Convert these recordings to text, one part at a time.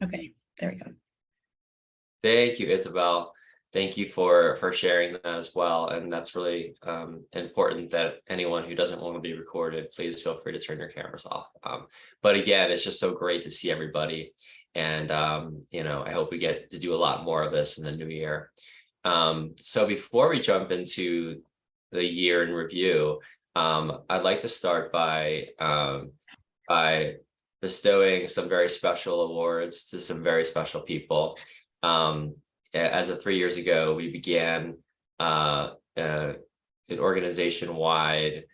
Okay, there we go. Thank you, Isabel. Thank you for sharing that as well. And that's really important that anyone who doesn't want to be recorded, please feel free to turn your cameras off. But again, it's just so great to see everybody. And, I hope we get to do a lot more of this in the new year. So before we jump into the year in review, I'd like to start by bestowing some very special awards to some very special people. As of 3 years ago, we began an organization-wide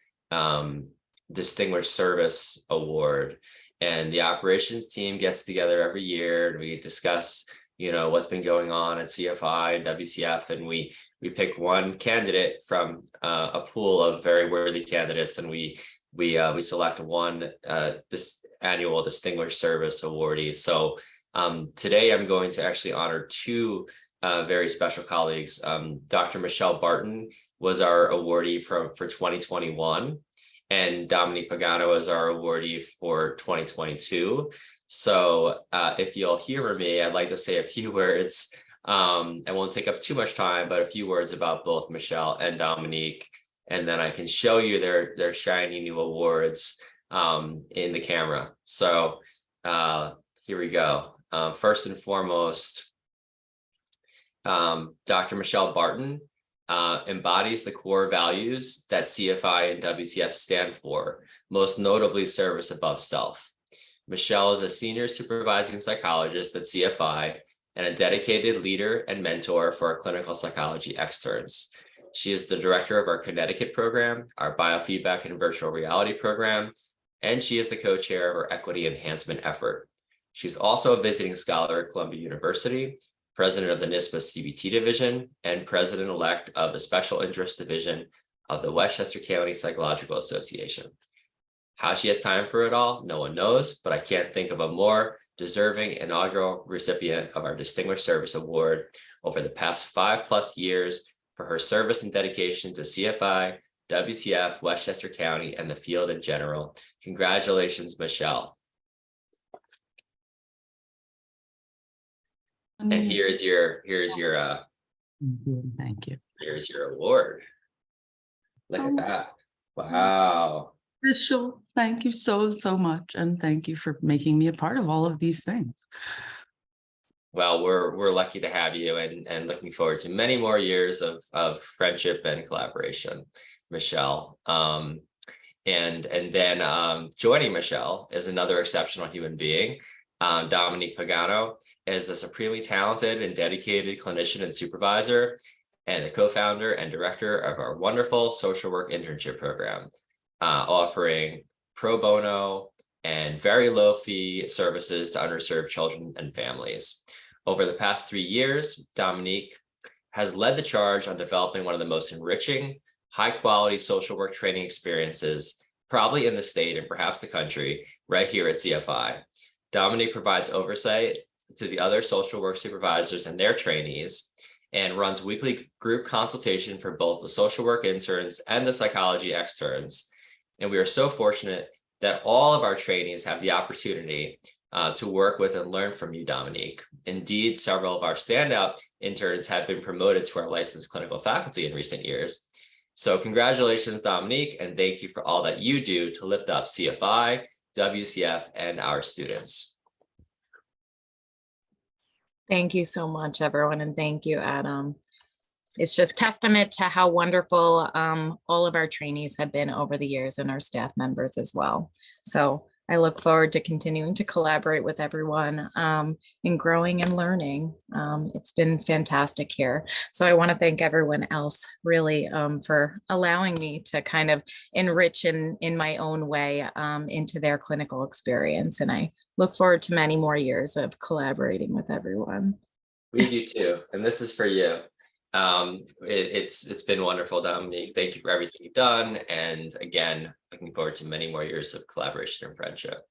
Distinguished Service Award, and the operations team gets together every year and we discuss, what's been going on at CFI and WCF, and we pick one candidate from a pool of very worthy candidates, and we select one this annual Distinguished Service awardee. So today I'm going to actually honor two very special colleagues. Dr. Michelle Barton was our awardee for 2021, and Dominique Pagano is our awardee for 2022. So if you'll humor me, I'd like to say a few words. I won't take up too much time, but a few words about both Michelle and Dominique, and then I can show you their shiny new awards in the camera. So here we go. First and foremost, Dr. Michelle Barton embodies the core values that CFI and WCF stand for, most notably service above self. Michelle is a senior supervising psychologist at CFI and a dedicated leader and mentor for our clinical psychology externs. She is the director of our Connecticut program, our biofeedback and virtual reality program, and she is the co-chair of our equity enhancement effort. She's also a visiting scholar at Columbia University, president of the NISPA CBT division, and president-elect of the Special Interest Division of the Westchester County Psychological Association. How she has time for it all, no one knows, but I can't think of a more deserving inaugural recipient of our Distinguished Service Award over the past 5+ years for her service and dedication to CFI, WCF, Westchester County, and the field in general. Congratulations, Michelle. And here's your Thank you. Here's your award. Look at that. Wow. Michelle, thank you so much, and thank you for making me a part of all of these things. Well, we're lucky to have you, and looking forward to many more years of friendship and collaboration, Michelle. And then joining Michelle is another exceptional human being. Dominique Pagano is a supremely talented and dedicated clinician and supervisor, and the co-founder and director of our wonderful social work internship program, offering pro bono and very low fee services to underserved children and families. Over the past 3 years, Dominique has led the charge on developing one of the most enriching, high quality social work training experiences, probably in the state and perhaps the country, right here at CFI. Dominique provides oversight to the other social work supervisors and their trainees, and runs weekly group consultation for both the social work interns and the psychology externs. And we are so fortunate that all of our trainees have the opportunity to work with and learn from you, Dominique. Indeed, several of our standout interns have been promoted to our licensed clinical faculty in recent years. So congratulations, Dominique, and thank you for all that you do to lift up CFI, WCF, and our students. Thank you so much, everyone, and thank you, Adam. It's just testament to how wonderful all of our trainees have been over the years, and our staff members as well. So I look forward to continuing to collaborate with everyone in growing and learning. It's been fantastic here. So I want to thank everyone else really for allowing me to kind of enrich in my own way into their clinical experience. And I look forward to many more years of collaborating with everyone. We do too, and this is for you. It's been wonderful, Dominique. Thank you for everything you've done. And again, looking forward to many more years of collaboration and friendship,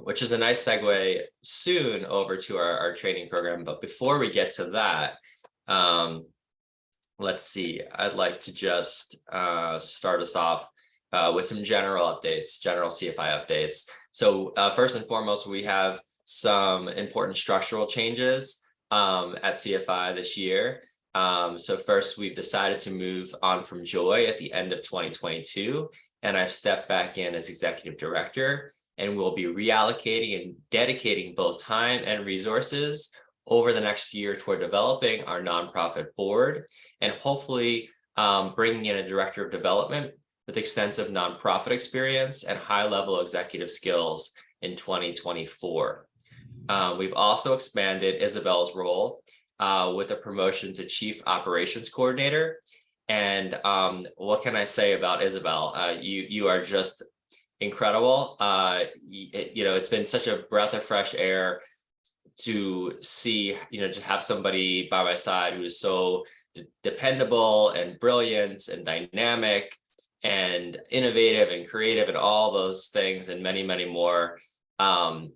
which is a nice segue soon over to our training program. But before we get to that, let's see, I'd like to just start us off with some general updates, general CFI updates. So first and foremost, we have some important structural changes at CFI this year. So first, we've decided to move on from Joy at the end of 2022, and I've stepped back in as executive director, and we'll be reallocating and dedicating both time and resources over the next year toward developing our nonprofit board and hopefully bringing in a director of development with extensive nonprofit experience and high-level executive skills in 2024. We've also expanded Isabel's role with a promotion to Chief Operations Coordinator. And what can I say about Isabel? You are just incredible. It's been such a breath of fresh air to see, just have somebody by my side who is so dependable and brilliant and dynamic and innovative and creative and all those things and many, many more.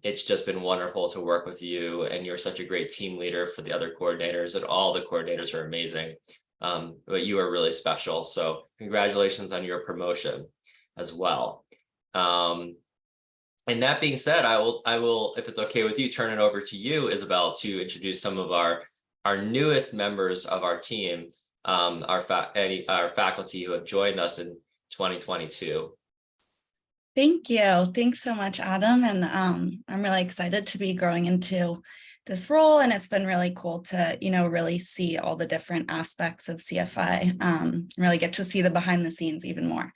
It's just been wonderful to work with you, and you're such a great team leader for the other coordinators, and all the coordinators are amazing. But you are really special. So congratulations on your promotion as well. And that being said, I will, if it's okay with you, turn it over to you, Isabel, to introduce some of our newest members of our team, our faculty who have joined us in 2022. Thank you. Thanks so much, Adam. And I'm really excited to be growing into this role. And it's been really cool to, really see all the different aspects of CFI, really get to see the behind the scenes even more.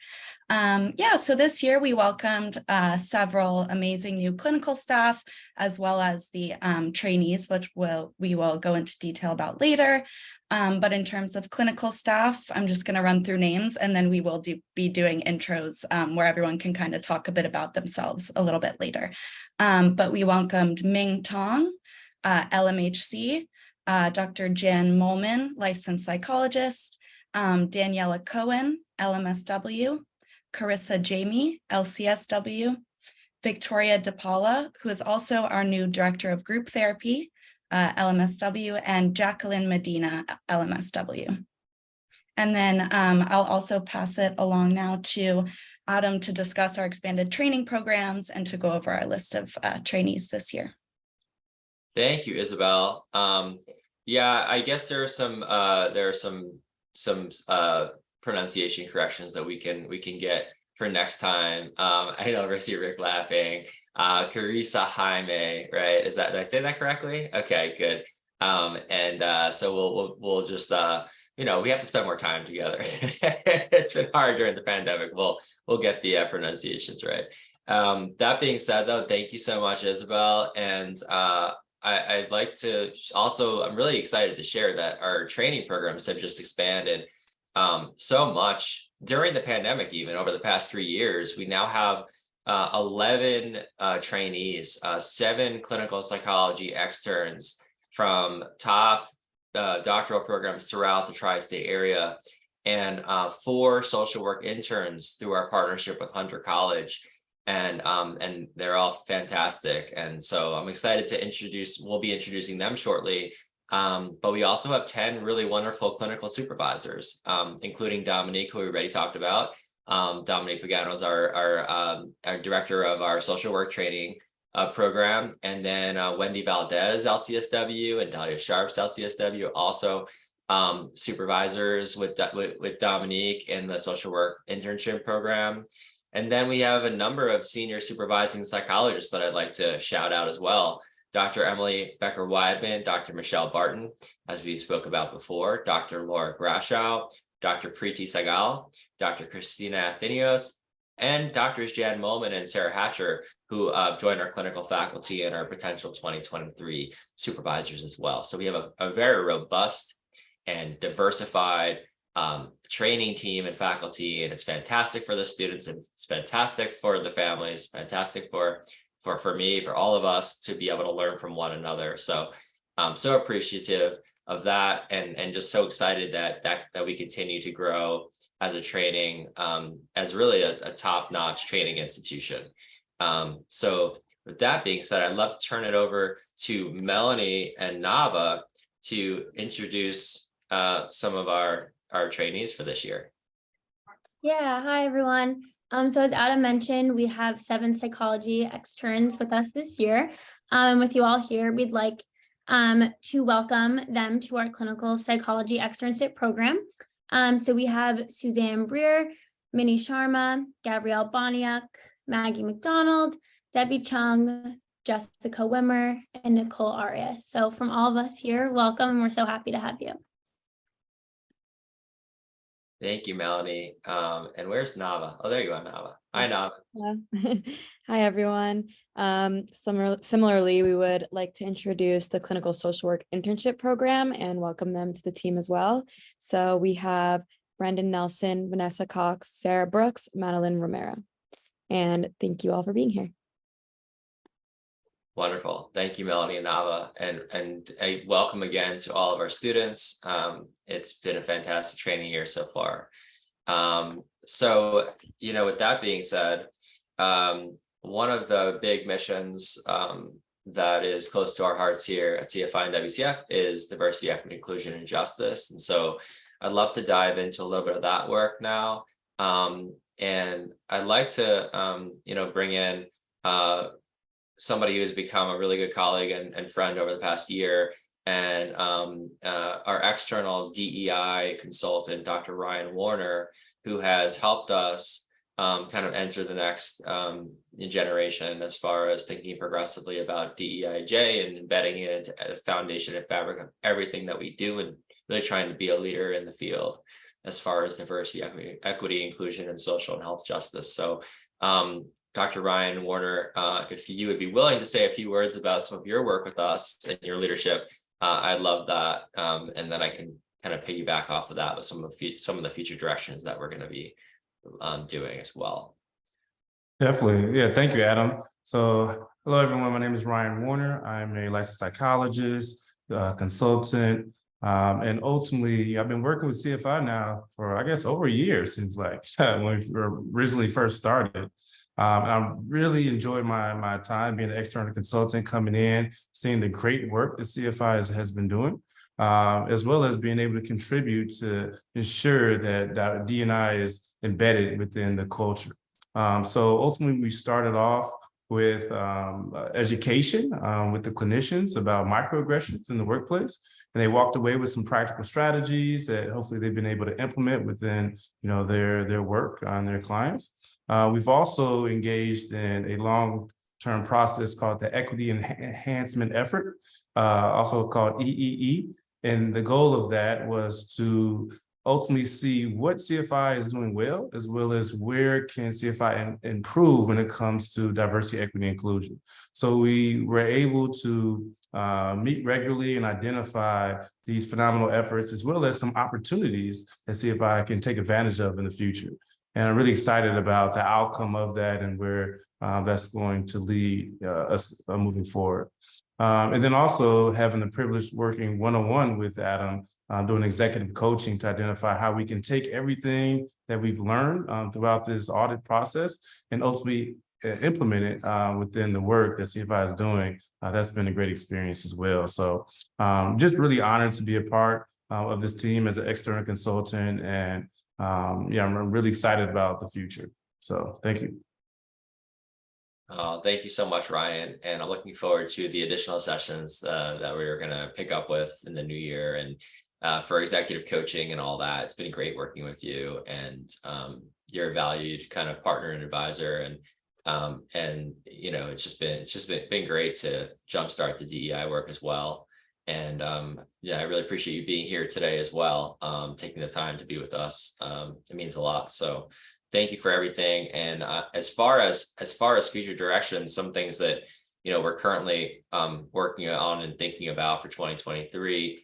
So this year we welcomed several amazing new clinical staff, as well as the trainees, which we will go into detail about later. But in terms of clinical staff, I'm just going to run through names, and then we will be doing intros where everyone can kind of talk a bit about themselves a little bit later. But we welcomed Ming Tong, LMHC, Dr. Jan Molman, licensed psychologist, Daniela Cohen, LMSW, Carissa Jamie, LCSW, Victoria DePaula, who is also our new director of group therapy, LMSW, and Jacqueline Medina, LMSW. And then I'll also pass it along now to Adam to discuss our expanded training programs and to go over our list of trainees this year. Thank you, Isabel. I guess there are some pronunciation corrections that we can get for next time. I know I see Rick laughing. Carissa Jaime, right? Did I say that correctly? Okay, good. So we'll just we have to spend more time together. It's been hard during the pandemic. We'll get the pronunciations right. That being said, though, thank you so much, Isabel. And I'd like to also, I'm really excited to share that our training programs have just expanded so much during the pandemic. Even over the past 3 years, we now have 11 trainees, 7 clinical psychology externs from top doctoral programs throughout the tri-state area, and 4 social work interns through our partnership with Hunter College. And they're all fantastic. And so I'm excited to we'll be introducing them shortly. But we also have 10 really wonderful clinical supervisors, including Dominique, who we already talked about. Dominique Pagano is our director of our social work training program. And then Wendy Valdez, LCSW, and Dahlia Sharps, LCSW, also supervisors with Dominique in the social work internship program. And then we have a number of senior supervising psychologists that I'd like to shout out as well. Dr. Emily Becker-Weidman, Dr. Michelle Barton, as we spoke about before, Dr. Laura Grashow, Dr. Preeti Sagal, Dr. Christina Athenios, and Drs. Jan Molman and Sarah Hatcher, who joined our clinical faculty and our potential 2023 supervisors as well. So we have a very robust and diversified training team and faculty, and it's fantastic for the students, and it's fantastic for the families, fantastic for me, for all of us to be able to learn from one another. So I'm so appreciative of that, and just so excited that we continue to grow as a training, as really a top-notch training institution. So with that being said, I'd love to turn it over to Melanie and Nava to introduce some of our trainees for this year. Yeah, hi everyone. So as Adam mentioned, we have 7 psychology externs with us this year. With you all here, we'd like to welcome them to our clinical psychology externship program. So we have Suzanne Breer, Minnie Sharma, Gabrielle Boniak, Maggie McDonald, Debbie Chung, Jessica Wimmer, and Nicole Arias. So from all of us here, welcome. We're so happy to have you. Thank you, Melanie. And where's Nava? Oh, there you are, Nava. Hi, Nava. Yeah. Hi, everyone. Similarly, we would like to introduce the Clinical Social Work Internship Program and welcome them to the team as well. So we have Brandon Nelson, Vanessa Cox, Sarah Brooks, Madeline Romero. And thank you all for being here. Wonderful. Thank you, Melanie and Nava. And a welcome again to all of our students. It's been a fantastic training year so far. So, with that being said, one of the big missions that is close to our hearts here at CFI and WCF is diversity, equity, inclusion, and justice. And so I'd love to dive into a little bit of that work now. And I'd like to, bring in somebody who's become a really good colleague and friend over the past year, and our external DEI consultant, Dr. Ryan Warner, who has helped us kind of enter the next generation as far as thinking progressively about DEIJ and embedding it into a foundation and fabric of everything that we do, and really trying to be a leader in the field as far as diversity, equity, inclusion, and social and health justice. So Dr. Ryan Warner, if you would be willing to say a few words about some of your work with us and your leadership, I'd love that. And then I can kind of piggyback off of that with some of the future directions that we're going to be doing as well. Definitely. Yeah. Thank you, Adam. So hello, everyone. My name is Ryan Warner. I'm a licensed psychologist, consultant, and ultimately I've been working with CFI now for, I guess, over a year since when we originally first started. And I really enjoyed my time being an external consultant, coming in, seeing the great work that CFI has been doing, as well as being able to contribute to ensure that D&I is embedded within the culture. So ultimately, we started off with education with the clinicians about microaggressions in the workplace. And they walked away with some practical strategies that hopefully they've been able to implement within their work on their clients. We've also engaged in a long-term process called the Equity Enhancement Effort, also called EEE. And the goal of that was to ultimately see what CFI is doing well, as well as where can CFI improve when it comes to diversity, equity, inclusion. So we were able to meet regularly and identify these phenomenal efforts, as well as some opportunities that CFI can take advantage of in the future. And I'm really excited about the outcome of that and where that's going to lead us moving forward. And then also having the privilege working one-on-one with Adam, doing executive coaching to identify how we can take everything that we've learned throughout this audit process and ultimately implement it within the work that CFI is doing. That's been a great experience as well. So just really honored to be a part of this team as an external consultant. And I'm really excited about the future. So thank you. Thank you so much, Ryan. And I'm looking forward to the additional sessions that we're going to pick up with in the new year. And for executive coaching and all that, it's been great working with you, and you're a valued kind of partner and advisor. And it's just been great to jumpstart the DEI work as well. And I really appreciate you being here today as well, taking the time to be with us. It means a lot. So thank you for everything. And as far as future directions, some things that we're currently working on and thinking about for 2023.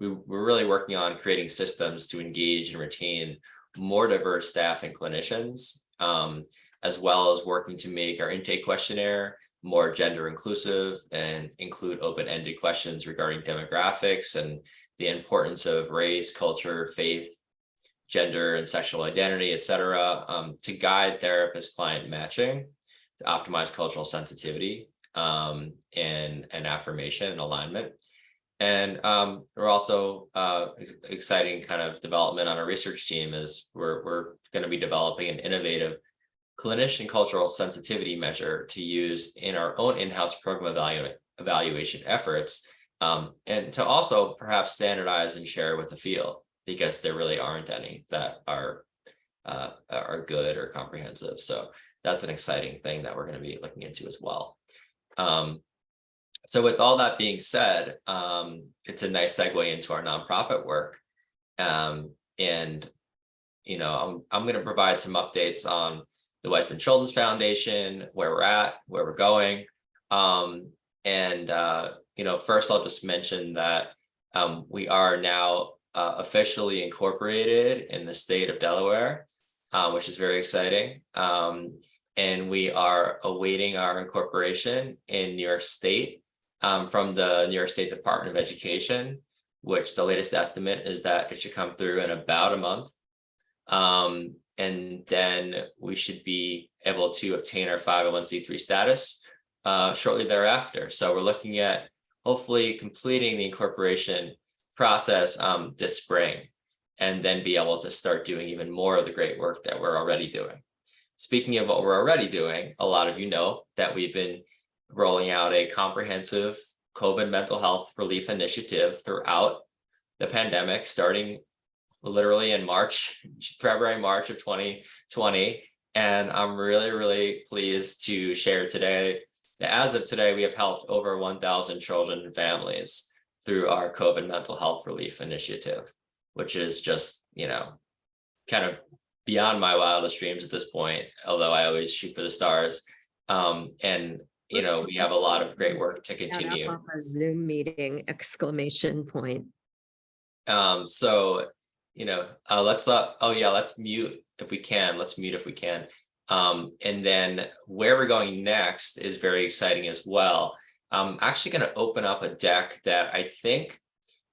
We're really working on creating systems to engage and retain more diverse staff and clinicians, as well as working to make our intake questionnaire more gender inclusive and include open-ended questions regarding demographics and the importance of race, culture, faith, gender, and sexual identity, et cetera, to guide therapist client matching, to optimize cultural sensitivity and affirmation and alignment. And we're also exciting kind of development on our research team as we're going to be developing an innovative clinician cultural sensitivity measure to use in our own in-house program evaluation efforts, and to also perhaps standardize and share with the field, because there really aren't any that are good or comprehensive. So that's an exciting thing that we're going to be looking into as well. So with all that being said, it's a nice segue into our nonprofit work. And, you know, I'm going to provide some updates on the Weissman Children's Foundation, where we're at, where we're going. You know, first I'll just mention that we are now officially incorporated in the state of Delaware, which is very exciting. And we are awaiting our incorporation in New York State from the New York State Department of Education, which the latest estimate is that it should come through in about a month. And then we should be able to obtain our 501c3 status shortly thereafter. So we're looking at hopefully completing the incorporation process this spring, and then be able to start doing even more of the great work that we're already doing. Speaking of what we're already doing, a lot of you know that we've been rolling out a comprehensive COVID mental health relief initiative throughout the pandemic, starting literally in February, March of 2020. And I'm really, really pleased to share today that as of today, we have helped over 1,000 children and families through our COVID mental health relief initiative, which is just, you know, kind of beyond my wildest dreams at this point, although I always shoot for the stars. And, you know, we have a lot of great work to continue. Off a Zoom meeting, exclamation point. So, you know, let's mute if we can. Let's mute if we can. And then where we're going next is very exciting as well. I'm actually going to open up a deck that I think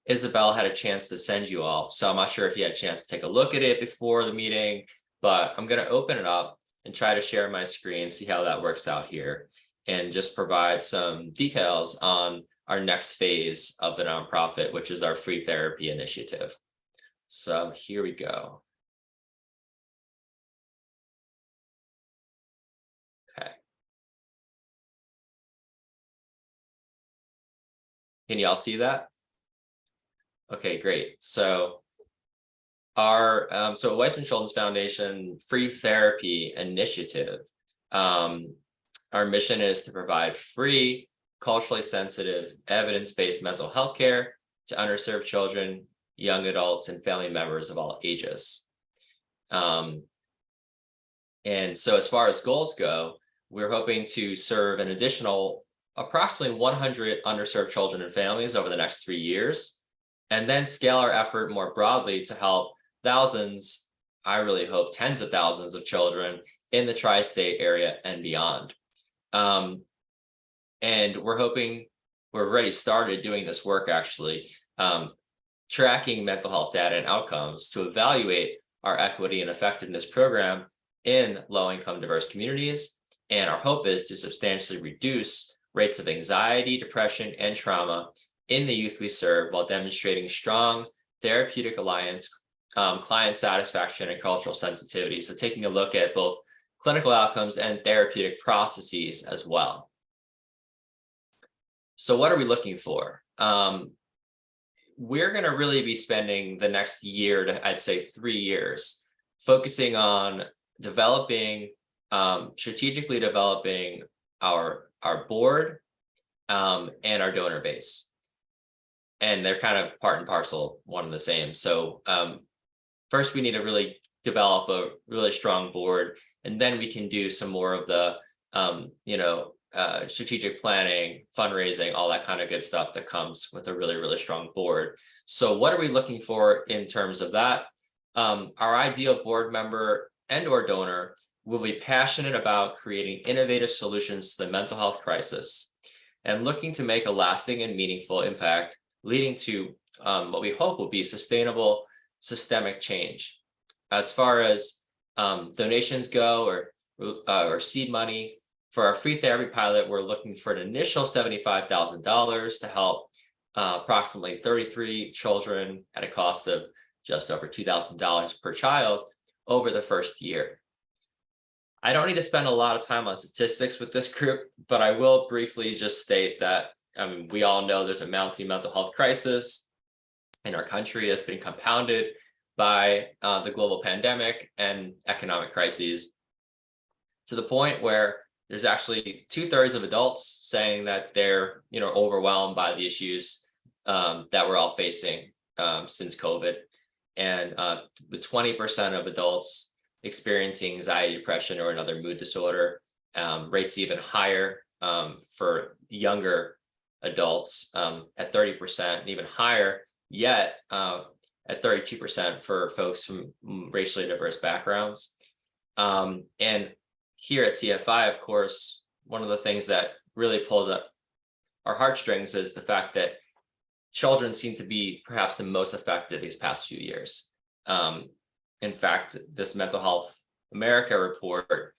Isabel had a chance to send you all. So I'm not sure if you had a chance to take a look at it before the meeting, but I'm going to open it up and try to share my screen, see how that works out here, and just provide some details on our next phase of the nonprofit, which is our free therapy initiative. So here we go. Okay. Can you all see that? Okay, great. So our Weissman Children's Foundation Free Therapy Initiative, our mission is to provide free, culturally sensitive, evidence-based mental health care to underserved children, young adults, and family members of all ages. And so as far as goals go, we're hoping to serve an additional approximately 100 underserved children and families over the next 3 years, and then scale our effort more broadly to help thousands, I really hope tens of thousands of children in the tri-state area and beyond. And we're hoping, we've already started doing this work actually, tracking mental health data and outcomes to evaluate our equity and effectiveness program in low-income diverse communities. And our hope is to substantially reduce rates of anxiety, depression, and trauma in the youth we serve, while demonstrating strong therapeutic alliance, client satisfaction, and cultural sensitivity. So taking a look at both clinical outcomes and therapeutic processes as well. So what are we looking for? We're going to really be spending the next year to, I'd say 3 years, focusing on developing, strategically developing our board and our donor base. And they're kind of part and parcel, one and the same. So first we need to really develop a really strong board, and then we can do some more of the, strategic planning, fundraising, all that kind of good stuff that comes with a really, really strong board. So what are we looking for in terms of that? Our ideal board member and or donor will be passionate about creating innovative solutions to the mental health crisis and looking to make a lasting and meaningful impact, leading to what we hope will be sustainable systemic change. As far as donations go, or seed money, for our free therapy pilot, we're looking for an initial $75,000 to help approximately 33 children at a cost of just over $2,000 per child over the first year. I don't need to spend a lot of time on statistics with this group, but I will briefly just state that we all know there's a mounting mental health crisis in our country that's been compounded by the global pandemic and economic crises, to the point where there's actually 2/3 of adults saying that they're overwhelmed by the issues that we're all facing since COVID, and with 20% of adults experiencing anxiety, depression, or another mood disorder. Rates even higher for younger adults at 30%, and even higher yet at 32% for folks from racially diverse backgrounds. And here at CFI, of course, one of the things that really pulls up our heartstrings is the fact that children seem to be perhaps the most affected these past few years. In fact, this Mental Health America report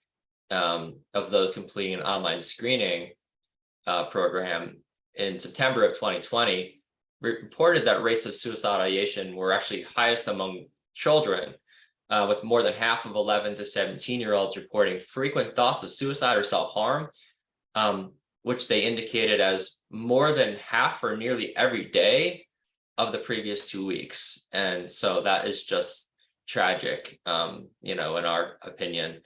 of those completing an online screening program in September of 2020 reported that rates of suicidal ideation were actually highest among children, with more than half of 11 to 17-year-olds reporting frequent thoughts of suicide or self-harm, which they indicated as more than half or nearly every day of the previous 2 weeks. And so that is just tragic, in our opinion,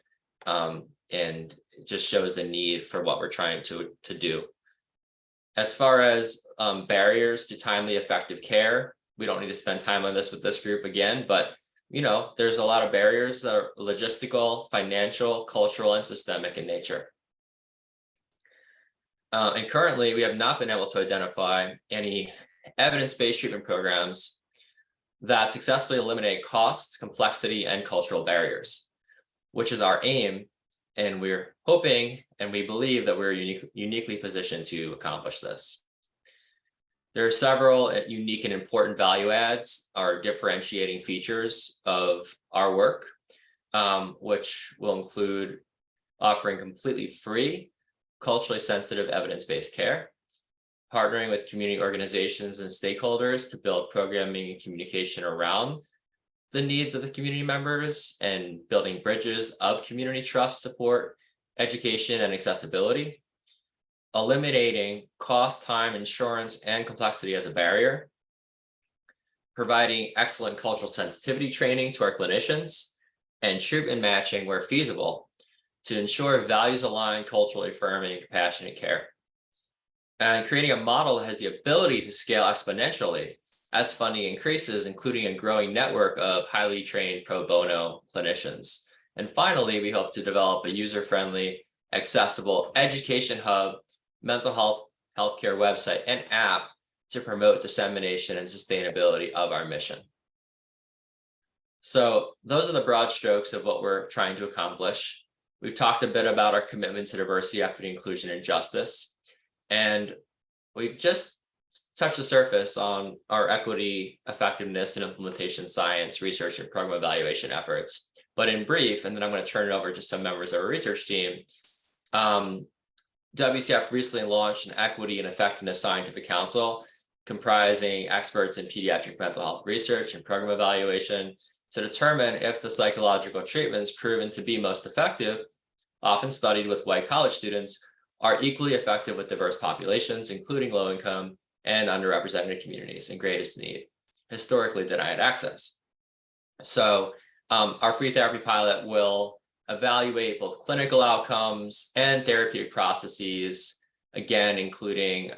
and it just shows the need for what we're trying to do. As far as barriers to timely, effective care, we don't need to spend time on this with this group again, but there's a lot of barriers that are logistical, financial, cultural, and systemic in nature. And currently, we have not been able to identify any evidence-based treatment programs that successfully eliminate cost, complexity, and cultural barriers, which is our aim. And we're hoping and we believe that we're uniquely positioned to accomplish this. There are several unique and important value adds, our differentiating features of our work, which will include offering completely free, culturally sensitive, evidence-based care, partnering with community organizations and stakeholders to build programming and communication around the needs of the community members, and building bridges of community trust, support, education, and accessibility, eliminating cost, time, insurance, and complexity as a barrier, providing excellent cultural sensitivity training to our clinicians, and treatment matching where feasible to ensure values-aligned, culturally affirming, and compassionate care. And creating a model that has the ability to scale exponentially as funding increases, including a growing network of highly trained pro bono clinicians. And finally, we hope to develop a user-friendly, accessible education hub, mental health, healthcare website, and app to promote dissemination and sustainability of our mission. So those are the broad strokes of what we're trying to accomplish. We've talked a bit about our commitment to diversity, equity, inclusion, and justice. And we've just touched the surface on our equity, effectiveness, and implementation science, research, and program evaluation efforts. But in brief, and then I'm going to turn it over to some members of our research team, WCF recently launched an equity and effectiveness scientific council comprising experts in pediatric mental health research and program evaluation to determine if the psychological treatments proven to be most effective, often studied with white college students, are equally effective with diverse populations, including low-income and underrepresented communities in greatest need, historically denied access. So our free therapy pilot will evaluate both clinical outcomes and therapeutic processes, again, including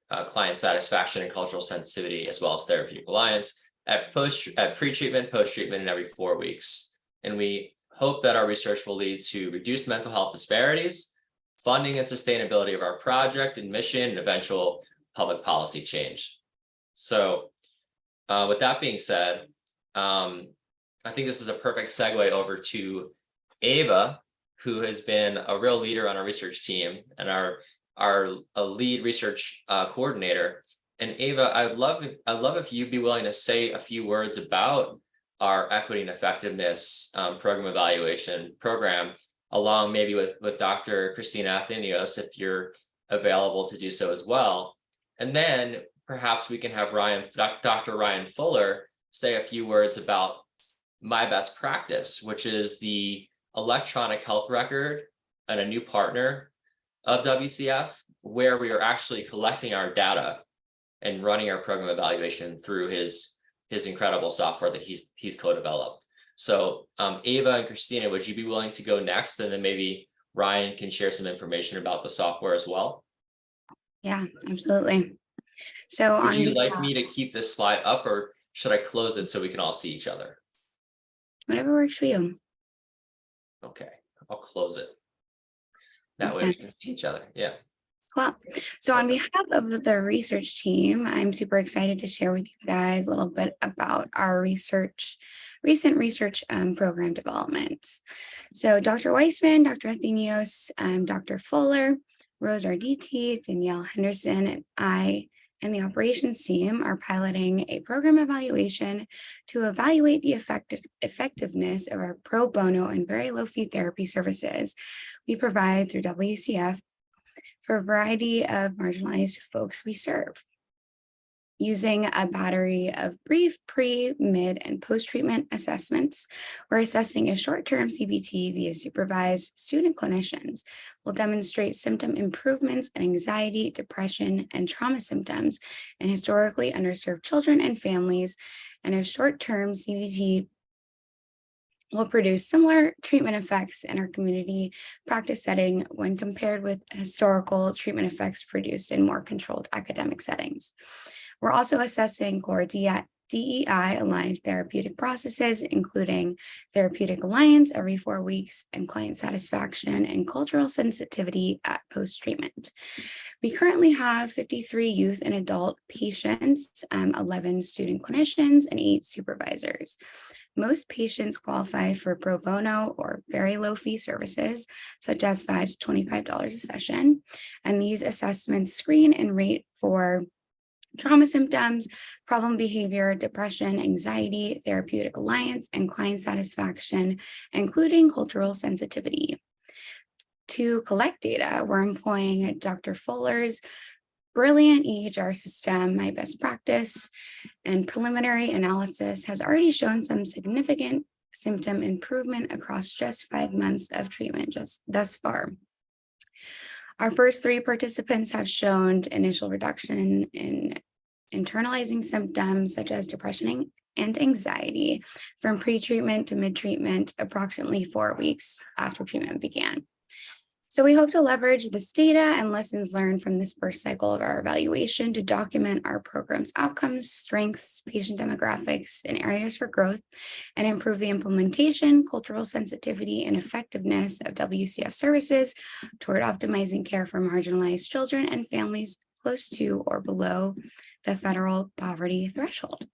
client satisfaction and cultural sensitivity, as well as therapeutic alliance at pre-treatment, post-treatment, and every 4 weeks. And we hope that our research will lead to reduced mental health disparities, funding and sustainability of our project and mission, and eventual public policy change. So with that being said, I think this is a perfect segue over to Ava, who has been a real leader on our research team and our lead research coordinator. And Ava, I'd love if you'd be willing to say a few words about our equity and effectiveness program evaluation program, along maybe with Dr. Christina Athenios, if you're available to do so as well. And then perhaps we can have Dr. Ryan Fuller say a few words about My Best Practice, which is the electronic health record and a new partner of WCF, where we are actually collecting our data and running our program evaluation through his incredible software that he's co-developed. So Ava and Christina, would you be willing to go next? And then maybe Ryan can share some information about the software as well. Yeah, absolutely. So Would on you like behalf- me to keep this slide up, or should I close it so we can all see each other? whatever works for you. Okay, I'll close it. That way Awesome. we can see each other. Yeah. Well, so on behalf of the research team, I'm super excited to share with you guys a little bit about our recent research program developments. So Dr. Weissman, Dr. Athenios, Dr. Fuller, Rose Arditi, Danielle Henderson, and I and the operations team are piloting a program evaluation to evaluate the effectiveness of our pro bono and very low fee therapy services we provide through WCF for a variety of marginalized folks we serve. Using a battery of brief, pre, mid, and post-treatment assessments, we're assessing a short-term CBT via supervised student clinicians will demonstrate symptom improvements in anxiety, depression, and trauma symptoms in historically underserved children and families, and a short-term CBT will produce similar treatment effects in our community practice setting when compared with historical treatment effects produced in more controlled academic settings. We're also assessing core DEI-aligned therapeutic processes, including therapeutic alliance every 4 weeks and client satisfaction and cultural sensitivity at post-treatment. We currently have 53 youth and adult patients, 11 student clinicians, and 8 supervisors. Most patients qualify for pro bono or very low fee services, such as $5 to $25 a session. And these assessments screen and rate for trauma symptoms, problem behavior, depression, anxiety, therapeutic alliance, and client satisfaction, including cultural sensitivity. To collect data, we're employing Dr. Fuller's brilliant EHR system, My Best Practice, and preliminary analysis has already shown some significant symptom improvement across just 5 months of treatment just thus far. Our first 3 participants have shown initial reduction in internalizing symptoms such as depression and anxiety from pre-treatment to mid-treatment approximately 4 weeks after treatment began. So we hope to leverage this data and lessons learned from this first cycle of our evaluation to document our program's outcomes, strengths, patient demographics, and areas for growth, and improve the implementation, cultural sensitivity, and effectiveness of WCF services toward optimizing care for marginalized children and families close to or below the federal poverty threshold.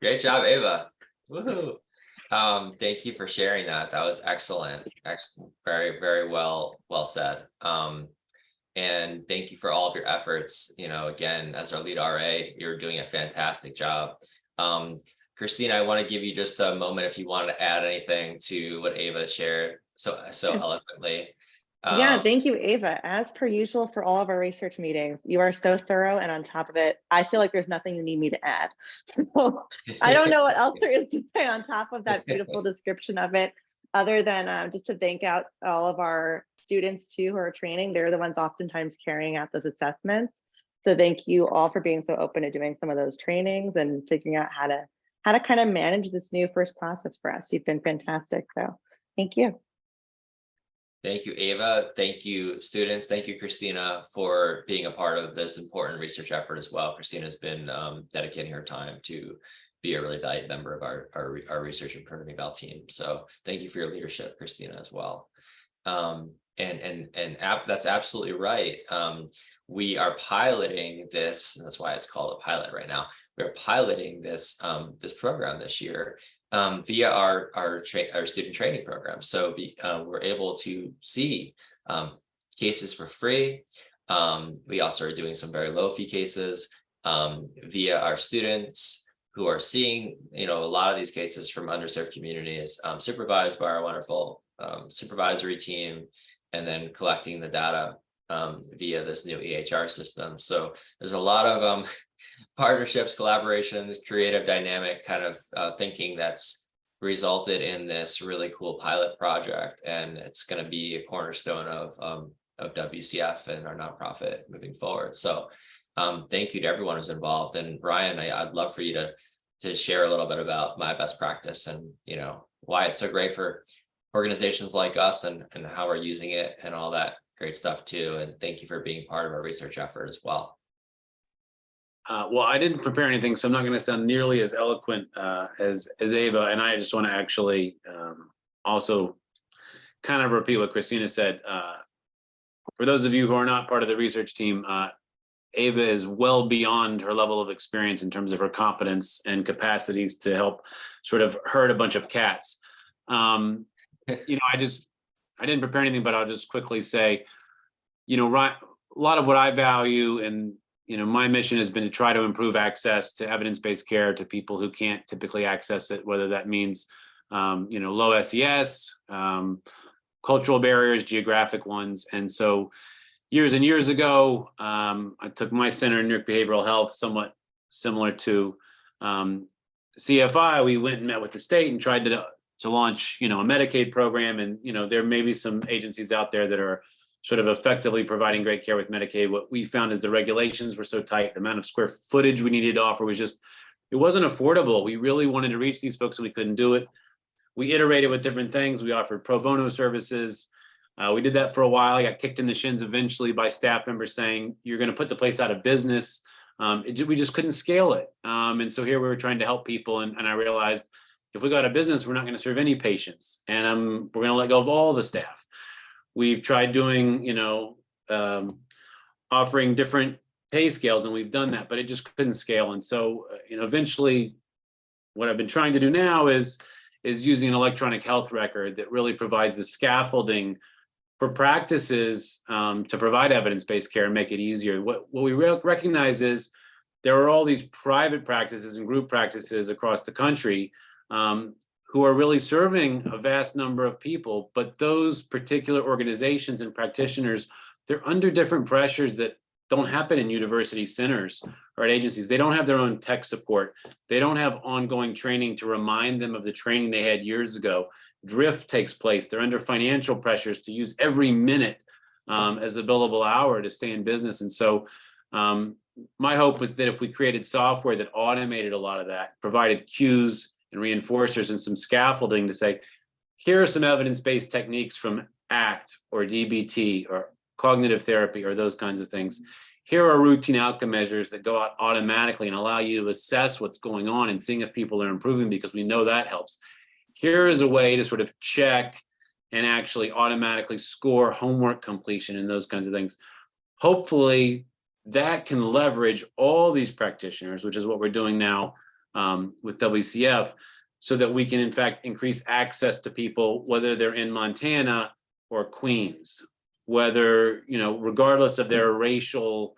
Great job, Ava. Woohoo. Thank you for sharing that. That was excellent. Very, very well said. And thank you for all of your efforts. You know, again, as our lead RA, you're doing a fantastic job. Christina, I want to give you just a moment if you want to add anything to what Ava shared so eloquently. Yeah, thank you, Ava. As per usual for all of our research meetings, you are so thorough and on top of it. I feel like there's nothing you need me to add. So I don't know what else there is to say on top of that beautiful description of it, other than just to thank out all of our students too who are training. They're the ones oftentimes carrying out those assessments. So thank you all for being so open to doing some of those trainings and figuring out how to kind of manage this new first process for us. You've been fantastic. So thank you. Thank you, Ava. Thank you, students. Thank you, Christina, for being a part of this important research effort as well. Christina's been dedicating her time to be a really valued member of our research and program eval team. So thank you for your leadership, Christina, as well. That's absolutely right. We are piloting this, and that's why it's called a pilot right now. We're piloting this this program this year via our student training program. So we're able to see cases for free. We also are doing some very low fee cases via our students who are seeing, a lot of these cases from underserved communities, supervised by our wonderful supervisory team, and then collecting the data via this new EHR system. So there's a lot of partnerships, collaborations, creative dynamic kind of thinking that's resulted in this really cool pilot project. And it's going to be a cornerstone of WCF and our nonprofit moving forward. So thank you to everyone who's involved. And Ryan, I'd love for you to share a little bit about my best practice and, you know, why it's so great for organizations like us and how we're using it and all that great stuff too. And thank you for being part of our research effort as well. Well, I didn't prepare anything, so I'm not going to sound nearly as eloquent as Ava. And I just want to actually also kind of repeat what Christina said. For those of you who are not part of the research team, Ava is well beyond her level of experience in terms of her competence and capacities to help sort of herd a bunch of cats. You know, I didn't prepare anything, but I'll just quickly say, you know, a lot of what I value and, you know, my mission has been to try to improve access to evidence-based care to people who can't typically access it, whether that means, you know, low SES, cultural barriers, geographic ones. And so years and years ago, I took my center in Newark Behavioral Health, somewhat similar to CFI. We went and met with the state and tried to launch, you know, a Medicaid program. And, you know, there may be some agencies out there that are sort of effectively providing great care with Medicaid. What we found is the regulations were so tight, the amount of square footage we needed to offer was just, it wasn't affordable. We really wanted to reach these folks and we couldn't do it. We iterated with different things. We offered pro bono services. We did that for a while. I got kicked in the shins eventually by staff members saying, you're going to put the place out of business. We just couldn't scale it. And so here we were trying to help people. And I realized if we go out of business, we're not going to serve any patients. And we're going to let go of all the staff. We've tried doing, you know, offering different pay scales, and we've done that, but it just couldn't scale. And so, you know, eventually what I've been trying to do now is using an electronic health record that really provides the scaffolding for practices to provide evidence-based care and make it easier. What we recognize is there are all these private practices and group practices across the country who are really serving a vast number of people, but those particular organizations and practitioners, they're under different pressures that don't happen in university centers or at agencies. They don't have their own tech support. They don't have ongoing training to remind them of the training they had years ago. Drift takes place. They're under financial pressures to use every minute as a billable hour to stay in business. And so my hope was that if we created software that automated a lot of that, provided cues and reinforcers and some scaffolding to say, here are some evidence-based techniques from ACT or DBT or cognitive therapy or those kinds of things. Here are routine outcome measures that go out automatically and allow you to assess what's going on and seeing if people are improving, because we know that helps. Here is a way to sort of check and actually automatically score homework completion and those kinds of things. Hopefully that can leverage all these practitioners, which is what we're doing now with WCF, so that we can in fact increase access to people, whether they're in Montana or Queens, whether, you know, regardless of their racial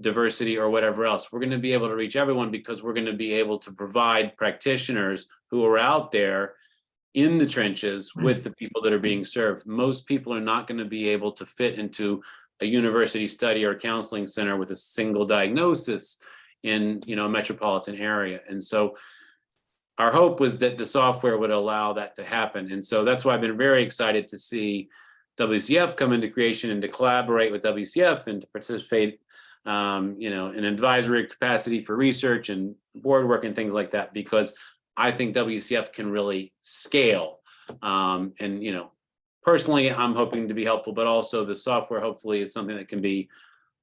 diversity or whatever else. We're going to be able to reach everyone because we're going to be able to provide practitioners who are out there in the trenches with the people that are being served. Most people are not going to be able to fit into a university study or counseling center with a single diagnosis in, you know, a metropolitan area. And so our hope was that the software would allow that to happen. And so that's why I've been very excited to see WCF come into creation and to collaborate with WCF and to participate, you know, in advisory capacity for research and board work and things like that, because I think WCF can really scale. And, you know, personally, I'm hoping to be helpful, but also the software hopefully is something that can be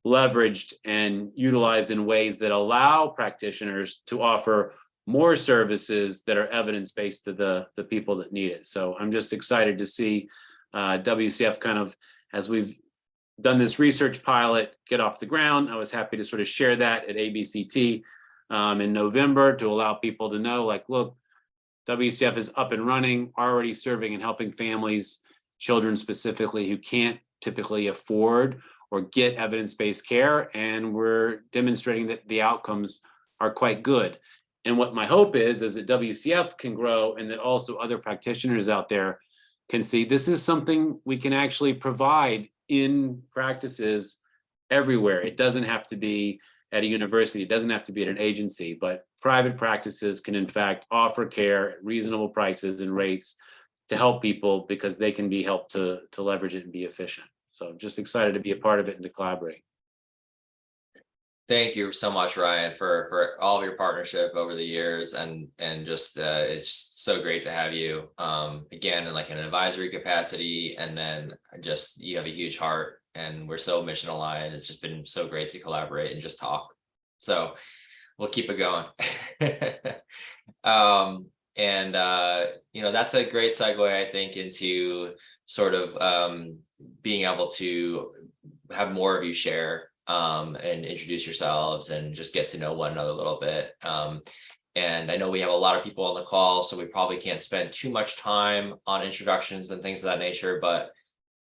leveraged and utilized in ways that allow practitioners to offer more services that are evidence-based to the people that need it. So I'm just excited to see WCF kind of, as we've done this research pilot, get off the ground. I was happy to sort of share that at ABCT in November to allow people to know, like, look, WCF is up and running, already serving and helping families, children specifically, who can't typically afford or get evidence-based care. And we're demonstrating that the outcomes are quite good. And what my hope is that WCF can grow and that also other practitioners out there can see this is something we can actually provide in practices everywhere. It doesn't have to be at a university, it doesn't have to be at an agency, but private practices can in fact offer care at reasonable prices and rates to help people because they can be helped to leverage it and be efficient. So I'm just excited to be a part of it and to collaborate. Thank you so much, Ryan, for all of your partnership over the years, and just it's so great to have you again in like an advisory capacity, and then just you have a huge heart, and we're so mission aligned. It's just been so great to collaborate and just talk. So we'll keep it going. You know, that's a great segue, I think, into sort of being able to have more of you share and introduce yourselves and just get to know one another a little bit. And I know we have a lot of people on the call, so we probably can't spend too much time on introductions and things of that nature. But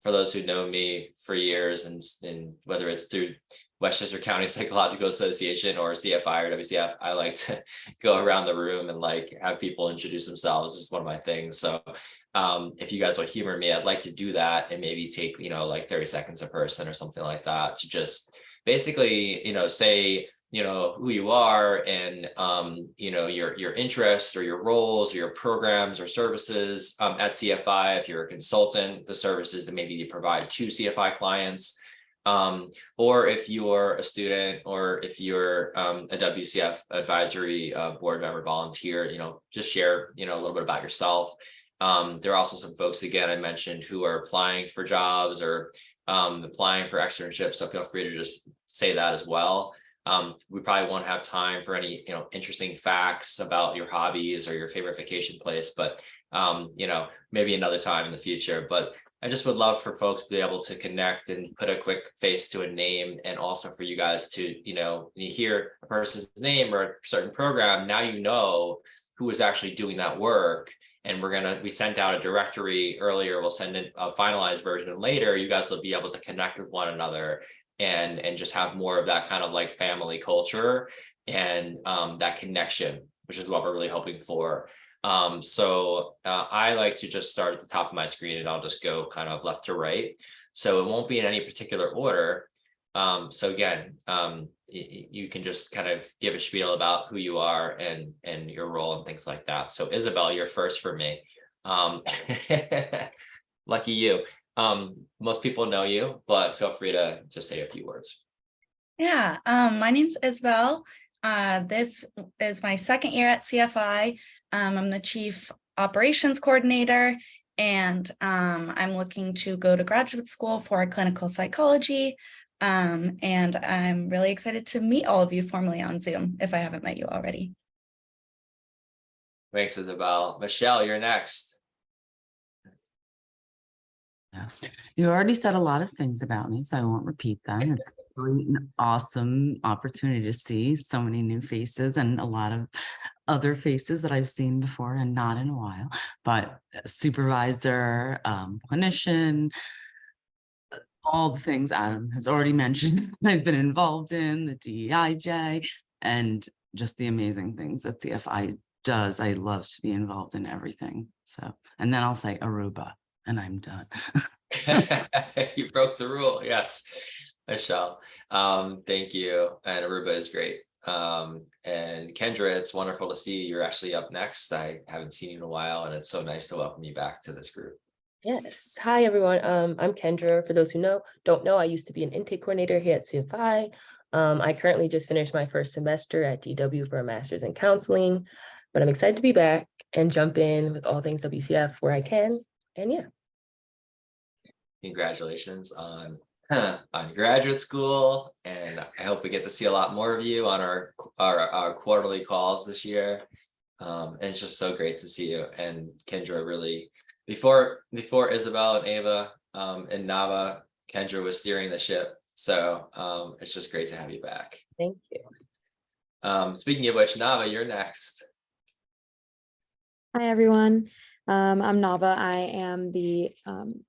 for those who know me for years, and whether it's through Westchester County Psychological Association or CFI or WCF, I like to go around the room and like have people introduce themselves. It's one of my things. So if you guys will humor me, I'd like to do that and maybe take, you know, like 30 seconds a person or something like that to just basically, you know, say, you know, who you are and, you know, your interests or your roles or your programs or services at CFI. If you're a consultant, the services that maybe you provide to CFI clients, or if you're a student, or if you're a WCF advisory board member volunteer, you know, just share, you know, a little bit about yourself. There are also some folks, again, I mentioned, who are applying for jobs or applying for externships. So feel free to just say that as well. We probably won't have time for any, you know, interesting facts about your hobbies or your favorite vacation place, but, you know, maybe another time in the future. But I just would love for folks to be able to connect and put a quick face to a name, and also for you guys to, you know, when you hear a person's name or a certain program, now you know who is actually doing that work. And we sent out a directory earlier, we'll send in a finalized version later. You guys will be able to connect with one another and just have more of that kind of like family culture and that connection, which is what we're really hoping for. So I like to just start at the top of my screen, and I'll just go kind of left to right. So it won't be in any particular order. So again, you can just kind of give a spiel about who you are and your role and things like that. So Isabel, you're first for me. Lucky you. Most people know you, but feel free to just say a few words. Yeah, my name's Isabel. This is my second year at CFI. I'm the Chief Operations Coordinator, and I'm looking to go to graduate school for clinical psychology. And I'm really excited to meet all of you formally on Zoom, if I haven't met you already. Thanks, Isabel. Michelle, you're next. Yes, you already said a lot of things about me, so I won't repeat them. It's really an awesome opportunity to see so many new faces and a lot of other faces that I've seen before and not in a while. But supervisor, clinician, all the things Adam has already mentioned, I've been involved in, the DEIJ, and just the amazing things that CFI does. I love to be involved in everything. So, and then I'll say Aruba. And I'm done. You broke the rule. Yes, Michelle. Thank you. And Aruba is great. And Kendra, it's wonderful to see you're actually up next. I haven't seen you in a while, and it's so nice to welcome you back to this group. Yes. Hi, everyone. I'm Kendra. For those who don't know, I used to be an intake coordinator here at CFI. I currently just finished my first semester at GW for a master's in counseling, but I'm excited to be back and jump in with all things WCF where I can. And yeah. Congratulations on graduate school, and I hope we get to see a lot more of you on our quarterly calls this year. And it's just so great to see you. And Kendra, really, before Isabel and Ava and Nava, Kendra was steering the ship. So it's just great to have you back. Thank you. Speaking of which, Nava, you're next. Hi, everyone. I'm Nava. I am the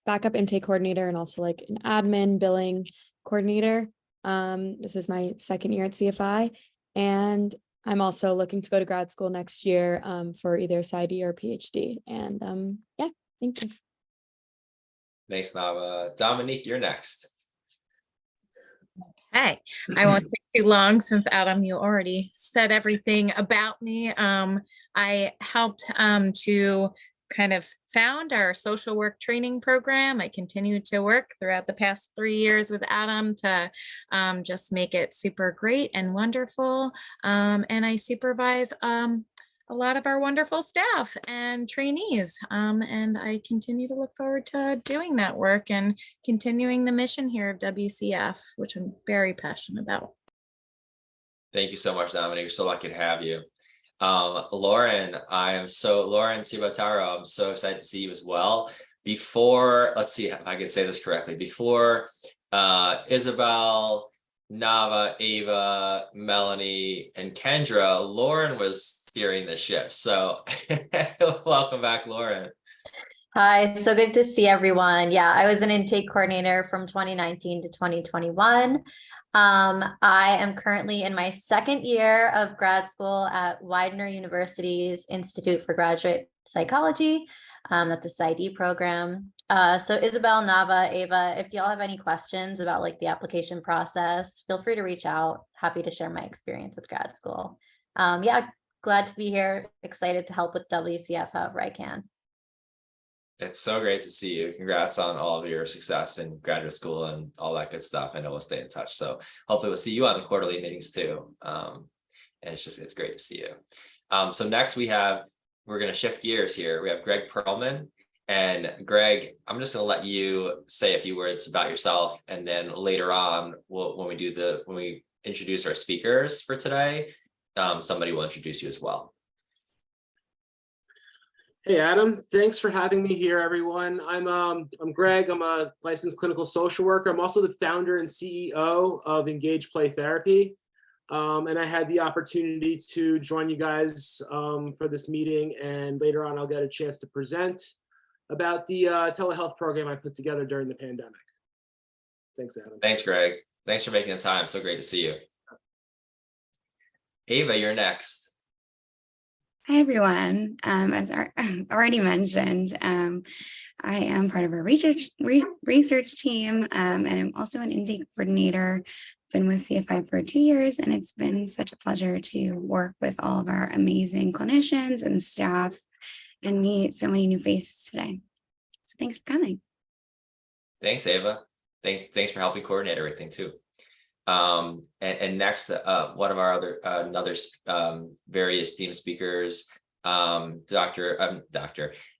backup intake coordinator and also like an admin billing coordinator. This is my second year at CFI, and I'm also looking to go to grad school next year for either a PsyD or a PhD. And yeah, thank you. Thanks, Nava. Dominique, you're next. Hey, I won't take too long since Adam, you already said everything about me. I helped to kind of found our social work training program. I continued to work throughout the past 3 years with Adam to just make it super great and wonderful. And I supervise a lot of our wonderful staff and trainees. And I continue to look forward to doing that work and continuing the mission here of WCF, which I'm very passionate about. Thank you so much, Dominic. We're so lucky to have you. Lauren Cibataro, I'm so excited to see you as well. Before, let's see if I can say this correctly, before Isabel, Nava, Ava, Melanie, and Kendra, Lauren was steering the ship. So welcome back, Lauren. Hi, so good to see everyone. Yeah, I was an intake coordinator from 2019 to 2021. I am currently in my second year of grad school at Widener University's Institute for Graduate Psychology. That's a PsyD program. So Isabel, Nava, Ava, if y'all have any questions about like the application process, feel free to reach out. Happy to share my experience with grad school. Yeah, glad to be here. Excited to help with WCF however I can. It's so great to see you. Congrats on all of your success in graduate school and all that good stuff. I know we'll stay in touch. So hopefully we'll see you on the quarterly meetings too. And it's great to see you. So next we're going to shift gears here. We have Greg Perlman. And Greg, I'm just going to let you say a few words about yourself. And then later on, when we introduce our speakers for today, somebody will introduce you as well. Hey, Adam, thanks for having me here, everyone. I'm Greg. I'm a licensed clinical social worker. I'm also the founder and CEO of Engage Play Therapy. And I had the opportunity to join you guys for this meeting. And later on, I'll get a chance to present about the telehealth program I put together during the pandemic. Thanks, Adam. Thanks, Greg. Thanks for making the time. So great to see you. Ava, you're next. Hi, everyone. As already mentioned, I am part of our research team, and I'm also an intake coordinator. Been with CFI for 2 years, and it's been such a pleasure to work with all of our amazing clinicians and staff and meet so many new faces today. So thanks for coming. Thanks, Ava. Thanks for helping coordinate everything too. And next, one of our another very esteemed speakers,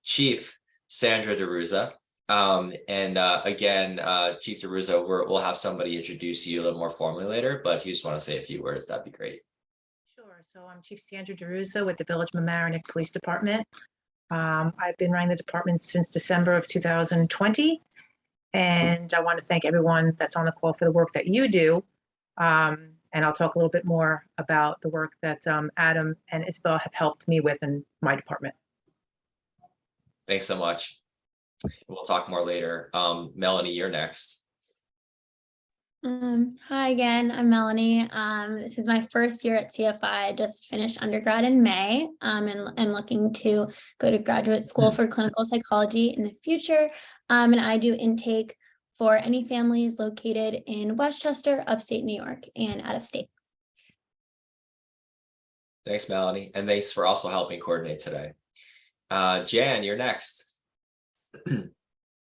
Chief Sandra DeRuza. Again, Chief DeRuza, we'll have somebody introduce you a little more formally later, but if you just want to say a few words, that'd be great. Sure. So I'm Chief Sandra DeRuza with the Village Mamaroneck Police Department. I've been running the department since December of 2020. And I want to thank everyone that's on the call for the work that you do. And I'll talk a little bit more about the work that Adam and Isabel have helped me with in my department. Thanks so much. We'll talk more later. Melanie, you're next. Hi again, I'm Melanie. This is my first year at CFI. I just finished undergrad in May, and I'm looking to go to graduate school for clinical psychology in the future. And I do intake for any families located in Westchester, upstate New York, and out of state. Thanks, Melanie. And thanks for also helping coordinate today. Jan, you're next.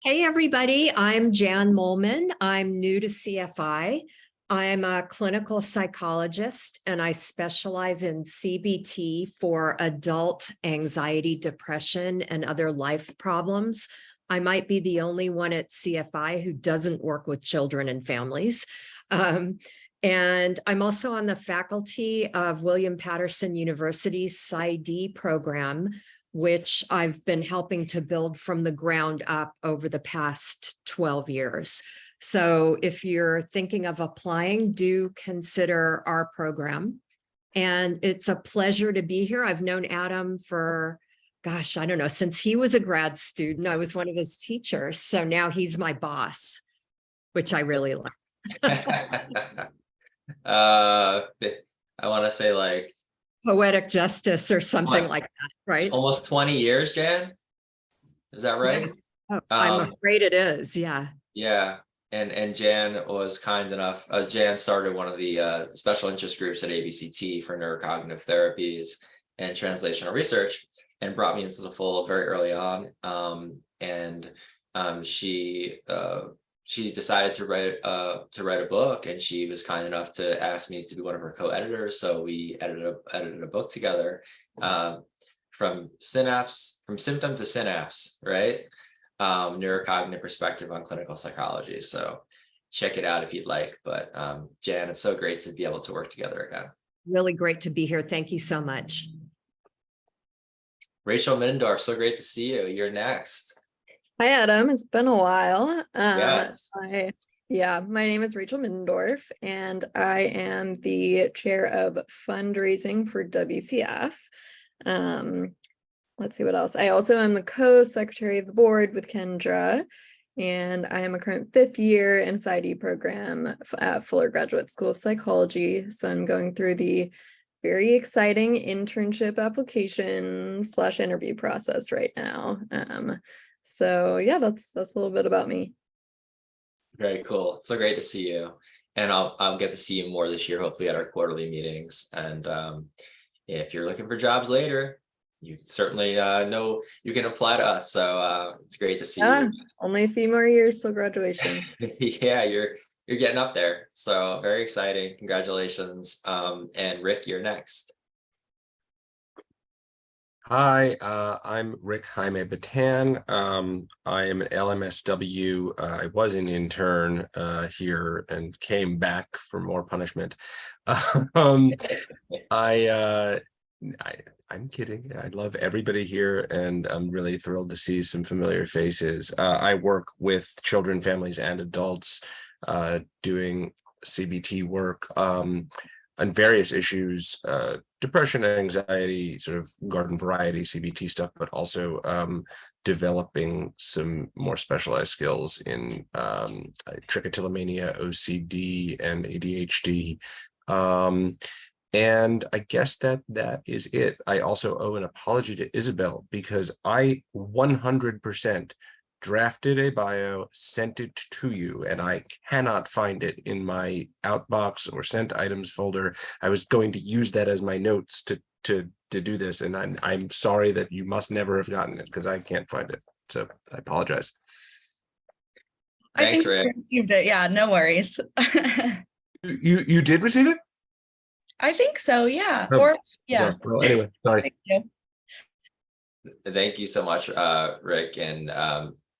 Hey, everybody. I'm Jan Molman. I'm new to CFI. I'm a clinical psychologist, and I specialize in CBT for adult anxiety, depression, and other life problems. I might be the only one at CFI who doesn't work with children and families. And I'm also on the faculty of William Patterson University's PsyD program, which I've been helping to build from the ground up over the past 12 years. So if you're thinking of applying, do consider our program. And it's a pleasure to be here. I've known Adam for, gosh, I don't know, since he was a grad student. I was one of his teachers. So now he's my boss, which I really like. I want to say like poetic justice or something like that, right? It's almost 20 years, Jan. Is that right? Oh, I'm Um, afraid it is, yeah. Yeah, and Jan was kind enough. Jan started one of the special interest groups at ABCT for neurocognitive therapies and translational research, and brought me into the fold very early on. And she decided to write a book, and she was kind enough to ask me to be one of her co-editors. So we edited a book together, from symptom to synapse, right? Neurocognitive perspective on clinical psychology. So check it out if you'd like. But Jan, it's so great to be able to work together again. Really great to be here. Thank you so much. Rachel Middendorf, so great to see you. You're next. Hi, Adam. It's been a while. Yes. My name is Rachel Middendorf, and I am the chair of fundraising for WCF. Let's see what else. I also am the co-secretary of the board with Kendra, and I am a current 5th year in PsyD program at Fuller Graduate School of Psychology. So I'm going through the very exciting internship application / interview process right now. So yeah, that's a little bit about me. Very cool. So great to see you. And I'll get to see you more this year, hopefully at our quarterly meetings. And if you're looking for jobs later, you certainly know you can apply to us. So it's great to see you. Only a few more years till graduation. Yeah, you're getting up there. So very exciting. Congratulations. And Rick, you're next. Hi, I'm Rick Jaime Batan. I am an LMSW. I was an intern here and came back for more punishment. I'm kidding. I love everybody here, and I'm really thrilled to see some familiar faces. I work with children, families, and adults doing CBT work on various issues, depression, anxiety, sort of garden variety CBT stuff, but also developing some more specialized skills in trichotillomania, OCD, and ADHD. And I guess that is it. I also owe an apology to Isabel because I 100% drafted a bio, sent it to you, and I cannot find it in my outbox or sent items folder. I was going to use that as my notes to do this, and I'm sorry that you must never have gotten it because I can't find it. So I apologize. Thanks, I think Rick. we received it. Yeah, no worries. You did receive it? I think so. Yeah. Oh, Or yeah. So, well, anyway, sorry. Thank you. Thank you so much, Rick. And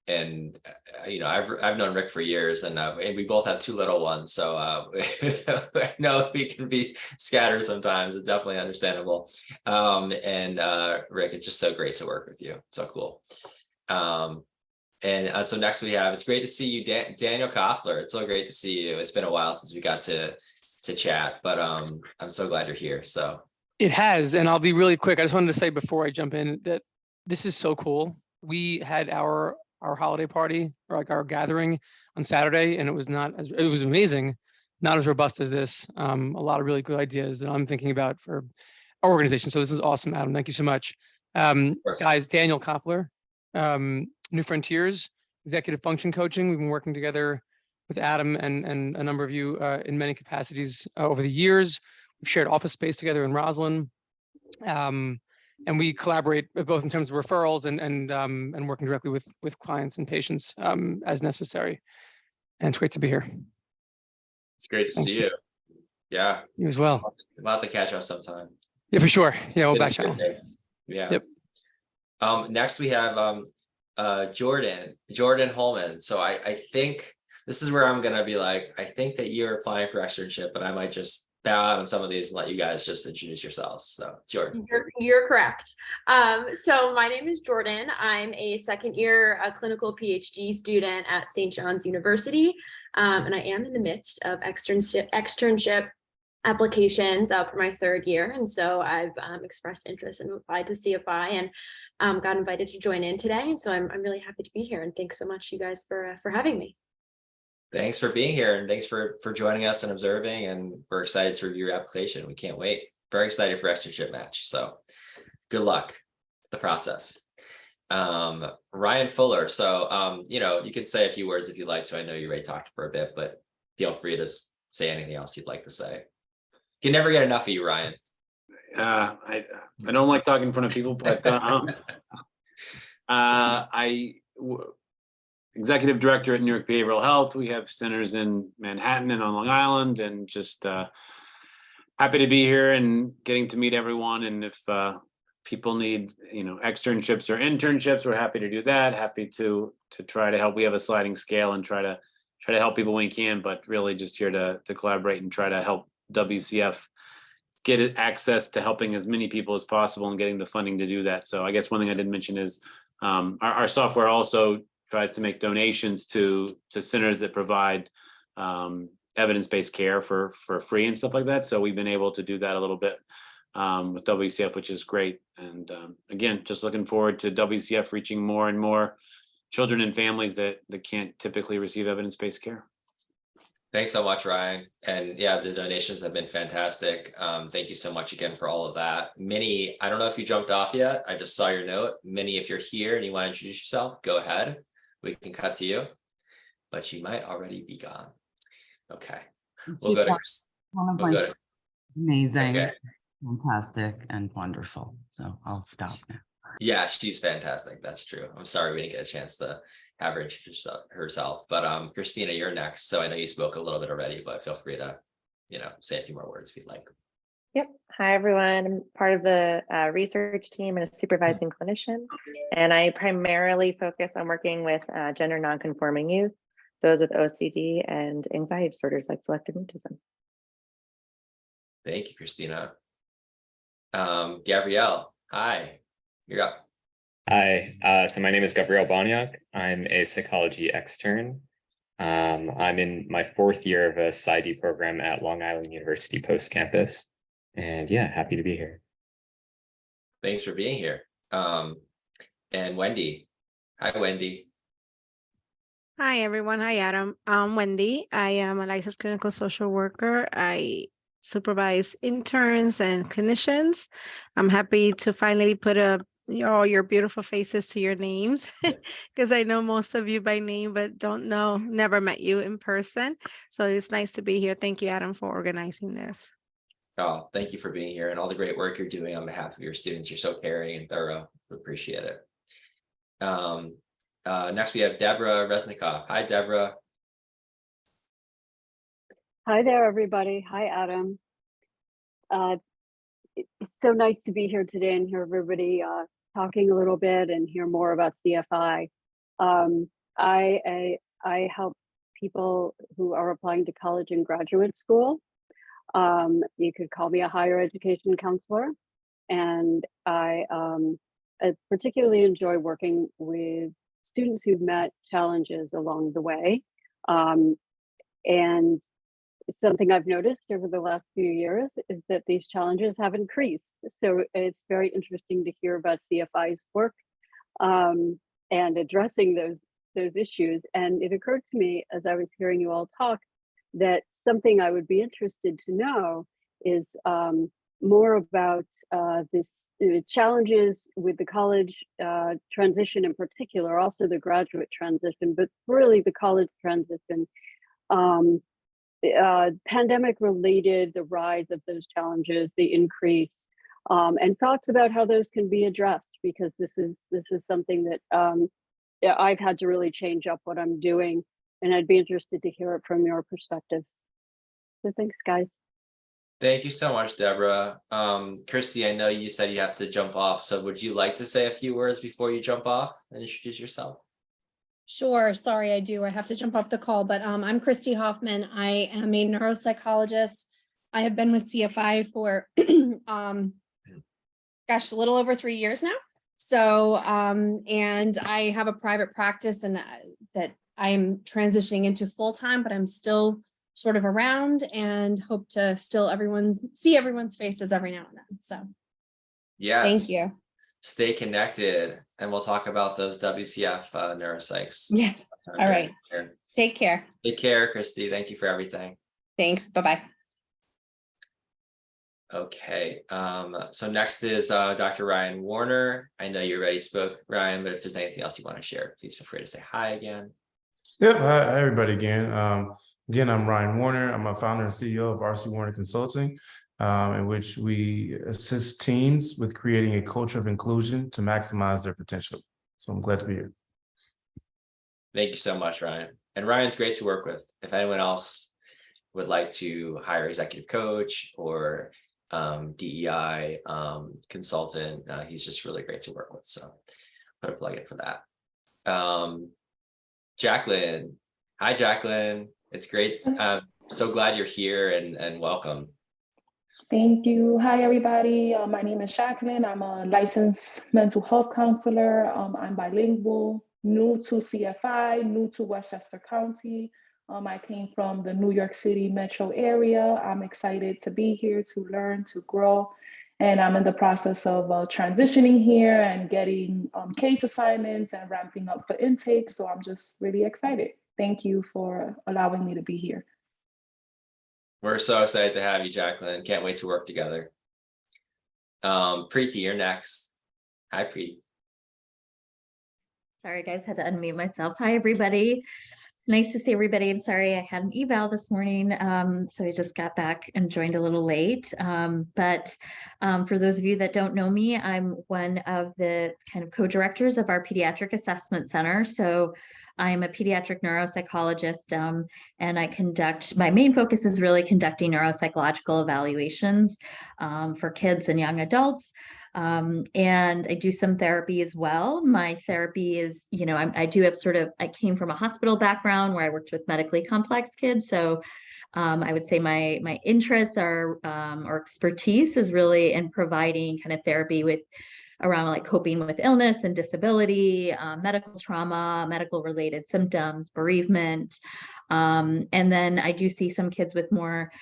I've known Rick for years, and we both have 2 little ones, so I know we can be scattered sometimes. It's definitely understandable. Rick, it's just so great to work with you. So cool. So next we have, it's great to see you, Daniel Koffler. It's so great to see you. It's been a while since we got to chat, but I'm so glad you're here. So it has, and I'll be really quick. I just wanted to say before I jump in that this is so cool. We had our holiday party, or like our gathering, on Saturday, and it was amazing, not as robust as this. A lot of really good ideas that I'm thinking about for our organization. So this is awesome, Adam. Thank you so much. Guys, Daniel Koffler, New Frontiers, executive function coaching. We've been working together with Adam and a number of you in many capacities over the years. We've shared office space together in Roslyn. And we collaborate both in terms of referrals and working directly with clients and patients as necessary. And it's great to be here. it's great to see you. Yeah. You as well. We'll have to catch up sometime. Yeah, for sure. Yeah, we'll It back is good channel. days. Yeah. Yep. Next we have Jordan Holman. So I think this is where I'm gonna be like, I think that you're applying for externship, but I might just bow out on some of these and let you guys just introduce yourselves. So Jordan. You're correct. So my name is Jordan. I'm a 2nd year clinical PhD student at St. John's University. And I am in the midst of externship applications for my 3rd year. And so I've expressed interest and applied to CFI and got invited to join in today. And so I'm really happy to be here. And thanks so much, you guys, for having me. Thanks for being here, and thanks for joining us and observing, and we're excited to review your application. We can't wait. Very excited for externship match. So good luck with the process. Ryan Fuller. So, you can say a few words if you'd like to. I know you already talked for a bit, but feel free to say anything else you'd like to say. Can never get enough of you, Ryan. I don't like talking in front of people, but executive director at New York Behavioral Health. We have centers in Manhattan and on Long Island, and just happy to be here and getting to meet everyone. And if people need, externships or internships, we're happy to do that. Happy to try to help. We have a sliding scale and try to help people when we can, but really just here to collaborate and try to help WCF get access to helping as many people as possible and getting the funding to do that. So I guess one thing I didn't mention is our software also tries to make donations to centers that provide evidence-based care for free and stuff like that. So we've been able to do that a little bit with WCF, which is great. And again, just looking forward to WCF reaching more and more children and families that can't typically receive evidence-based care. Thanks so much, Ryan. And yeah, the donations have been fantastic. Thank you so much again for all of that. Minnie, I don't know if you jumped off yet. I just saw your note. Minnie, if you're here and you want to introduce yourself, go ahead. We can cut to you, but you might already be gone. Okay. We'll go to amazing, Okay. fantastic, and wonderful. So I'll stop now. Yeah, she's fantastic. That's true. I'm sorry we didn't get a chance to have her introduce herself. But Christina, you're next. So I know you spoke a little bit already, but feel free to, say a few more words if you'd like. Yep. Hi, everyone. I'm part of the research team and a supervising clinician, and I primarily focus on working with gender nonconforming youth, those with OCD and anxiety disorders like selective mutism. Thank you, Christina. Gabrielle, hi. You're up. Hi, so my name is Gabriel Boniak. I'm a psychology extern. I'm in my 4th year of a PsyD program at Long Island University Post Campus. And yeah, happy to be here. Thanks for being here. And Wendy. Hi, Wendy. Hi, everyone. Hi, Adam. I'm Wendy. I am a licensed clinical social worker. I supervise interns and clinicians. I'm happy to finally put all your beautiful faces to your names because I know most of you by name, but never met you in person. So it's nice to be here. Thank you, Adam, for organizing this. Oh, thank you for being here and all the great work you're doing on behalf of your students. You're so caring and thorough. We appreciate it. Next, we have Deborah Resnikoff. Hi, Deborah. Hi there, everybody. Hi, Adam. It's so nice to be here today and hear everybody talking a little bit and hear more about CFI. I help people who are applying to college and graduate school. You could call me a higher education counselor, and I particularly enjoy working with students who've met challenges along the way. And something I've noticed over the last few years is that these challenges have increased. So it's very interesting to hear about CFI's work and addressing those issues. And it occurred to me as I was hearing you all talk that something I would be interested to know is more about this challenges with the college transition in particular, also the graduate transition, but really the college transition. Pandemic related, the rise of those challenges, the increase, and thoughts about how those can be addressed, because this is something that I've had to really change up what I'm doing, and I'd be interested to hear it from your perspectives. So thanks, guys. Thank you so much, Deborah. Christy, I know you said you have to jump off, so would you like to say a few words before you jump off and introduce yourself? Sure. Sorry, I do. I have to jump off the call, but I'm Christy Hoffman. I am a neuropsychologist. I have been with CFI for, a little over 3 years now. So, and I have a private practice and that I am transitioning into full-time, but I'm still sort of around and hope to still see everyone's faces every now and then. So yes, thank you. Stay connected, and we'll talk about those WCF neuropsychs. Yes. All right. Take care. Take care, Christy. Thank you for everything. Thanks. Bye-bye. Okay, so next is Dr. Ryan Warner. I know you already spoke, Ryan, but if there's anything else you want to share, please feel free to say hi again. Yep, hi everybody again. Again, I'm Ryan Warner. I'm a founder and CEO of RC Warner Consulting, in which we assist teams with creating a culture of inclusion to maximize their potential. So I'm glad to be here. Thank you so much, Ryan. And Ryan's great to work with. If anyone else would like to hire executive coach or DEI consultant, he's just really great to work with. So put a plug in for that. Jacqueline. Hi, Jacqueline. It's great. So glad you're here and welcome. Thank you. Hi, everybody. My name is Jacqueline. I'm a licensed mental health counselor. I'm bilingual, new to CFI, new to Westchester County. I came from the New York City metro area. I'm excited to be here to learn, to grow. And I'm in the process of transitioning here and getting case assignments and ramping up for intake. So I'm just really excited. Thank you for allowing me to be here. We're so excited to have you, Jacqueline. Can't wait to work together. Preeti, you're next. Hi, Preeti. Sorry, guys, had to unmute myself. Hi, everybody. Nice to see everybody. I'm sorry I had an eval this morning, so I just got back and joined a little late. But for those of you that don't know me, I'm one of the kind of co-directors of our Pediatric Assessment Center. So I'm a pediatric neuropsychologist, and I conduct, my main focus is really conducting neuropsychological evaluations for kids and young adults. And I do some therapy as well. My therapy is, you know, I do have sort of, I came from a hospital background where I worked with medically complex kids. So I would say my interests are, or expertise is really in providing kind of therapy with around like coping with illness and disability, medical trauma, medical related symptoms, bereavement. And then I do see some kids with more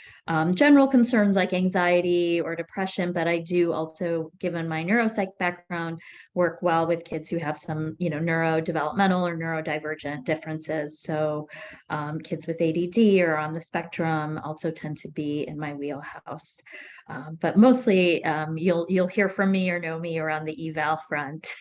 general concerns like anxiety or depression, but I do also, given my neuropsych background, work well with kids who have some, you know, neurodevelopmental or neurodivergent differences. So kids with ADD or on the spectrum also tend to be in my wheelhouse. But mostly you'll hear from me or know me around the eval front.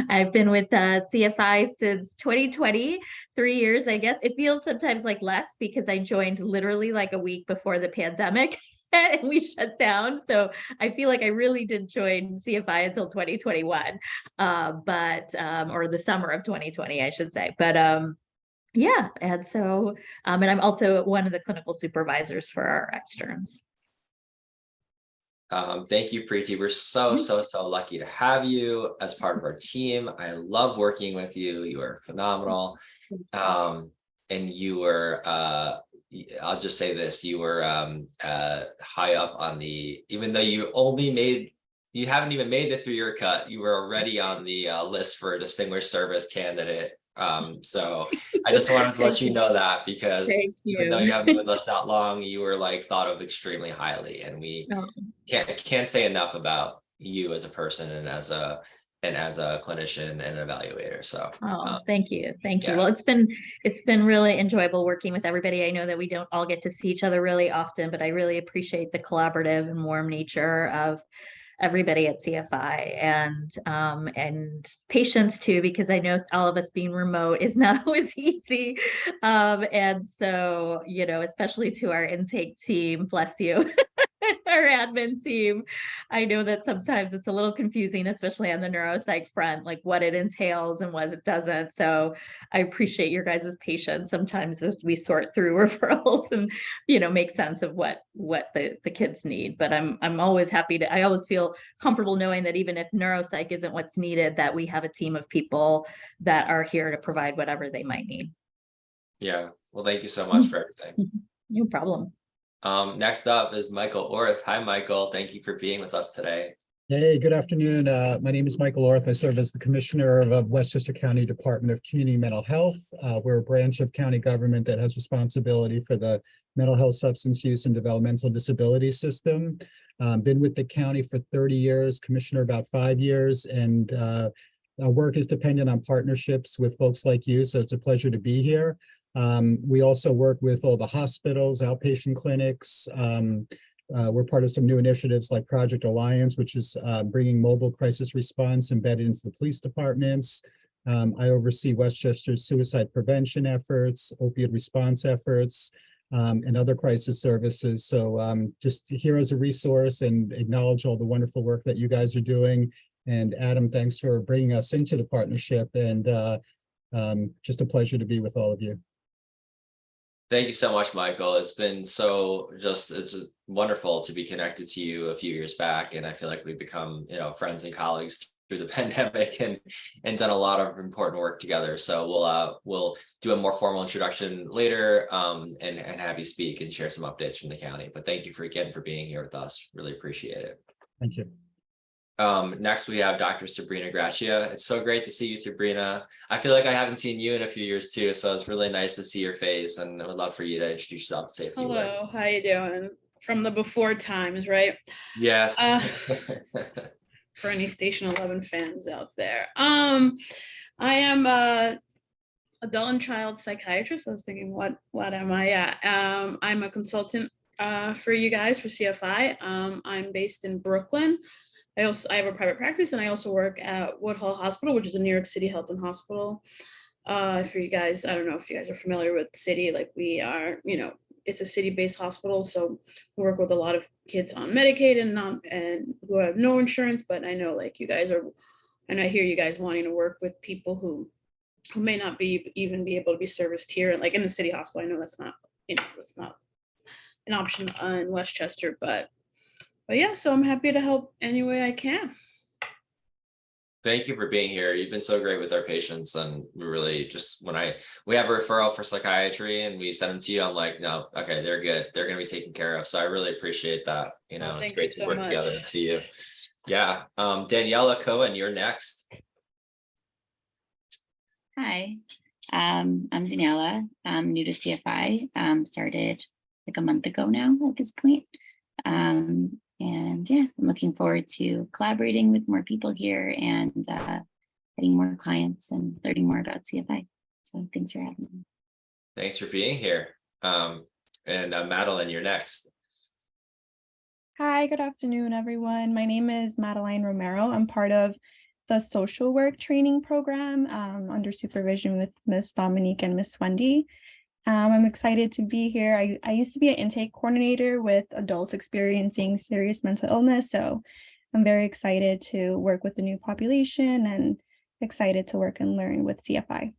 I've been with CFI since 2020, 3 years, I guess. It feels sometimes like less because I joined literally like a week before the pandemic and we shut down. So I feel like I really didn't join CFI until 2021, or the summer of 2020, I should say. But yeah, and so, and I'm also one of the clinical supervisors for our externs. Thank you, Preeti. We're so lucky to have you as part of our team. I love working with you. You are phenomenal. And you were, I'll just say this, you were high up on the, even though you haven't even made the 3-year cut, you were already on the list for a distinguished service candidate. So I just wanted to let you know that, because even though you haven't been with us that long, you were like thought of extremely highly, and we can't say enough about you as a person and as a clinician and an evaluator. So thank you. Yeah. Well, it's been really enjoyable working with everybody. I know that we don't all get to see each other really often, but I really appreciate the collaborative and warm nature of everybody at CFI, and patience too, because I know all of us being remote is not always easy. And so, you know, especially to our intake team, bless you, our admin team. I know that sometimes it's a little confusing, especially on the neuropsych front, like what it entails and what it doesn't. So I appreciate your guys' patience sometimes as we sort through referrals and, you know, make sense of what the kids need. But I'm always happy to, I always feel comfortable knowing that even if neuropsych isn't what's needed, that we have a team of people that are here to provide whatever they might need. Yeah. Well, thank you so much for everything. No problem. Next up is Michael Orth. Hi, Michael. Thank you for being with us today. Hey, good afternoon. My name is Michael Orth. I serve as the Commissioner of Westchester County Department of Community Mental Health. We're a branch of county government that has responsibility for the mental health, substance use, and developmental disability system. Been with the county for 30 years, Commissioner about 5 years, and our work is dependent on partnerships with folks like you, so it's a pleasure to be here. We also work with all the hospitals, outpatient clinics, We're part of some new initiatives like Project Alliance, which is bringing mobile crisis response embedded into the police departments. I oversee Westchester's suicide prevention efforts, opioid response efforts, and other crisis services. So just here as a resource and acknowledge all the wonderful work that you guys are doing. And Adam, thanks for bringing us into the partnership, and just a pleasure to be with all of you. Thank you so much, Michael. It's been it's wonderful to be connected to you a few years back. And I feel like we've become, friends and colleagues through the pandemic and done a lot of important work together. So we'll do a more formal introduction later and have you speak and share some updates from the county. But thank you again for being here with us. Really appreciate it. Thank you. Next, we have Dr. Sabrina Gracia. It's so great to see you, Sabrina. I feel like I haven't seen you in a few years too, so it's really nice to see your face, and I would love for you to introduce yourself and say a few words. Hello, how you doing? From the before times, right? Yes. For any Station 11 fans out there. I am a adult and child psychiatrist. I was thinking, what am I at? I'm a consultant for you guys for CFI. I'm based in Brooklyn. I have a private practice, and I also work at Woodhull Hospital, which is a New York City health and hospital. For you guys, I don't know if you guys are familiar with the city, like we are, it's a city-based hospital. So we work with a lot of kids on Medicaid and who have no insurance, but I know like you guys are, and I hear you guys wanting to work with people who may not even be able to be serviced here, like in the city hospital. I know that's not, that's not an option in Westchester, but yeah, so I'm happy to help any way I can. Thank you for being here. You've been so great with our patients, and we really just we have a referral for psychiatry and we send them to you, I'm like, no, okay, they're good. They're going to be taken care of. So I really appreciate that. It's great to work together and see you. Yeah. Daniela Cohen, you're next. Hi, I'm Daniela. I'm new to CFI. Started like a month ago now at this point. And yeah, I'm looking forward to collaborating with more people here and getting more clients and learning more about CFI. So thanks for having me. Thanks for being here. And Madeline, you're next. Hi, good afternoon, everyone. My name is Madeline Romero. I'm part of the social work training program under supervision with Miss Dominique and Miss Wendy. I'm excited to be here. I used to be an intake coordinator with adults experiencing serious mental illness, so I'm very excited to work with the new population and excited to work and learn with CFI.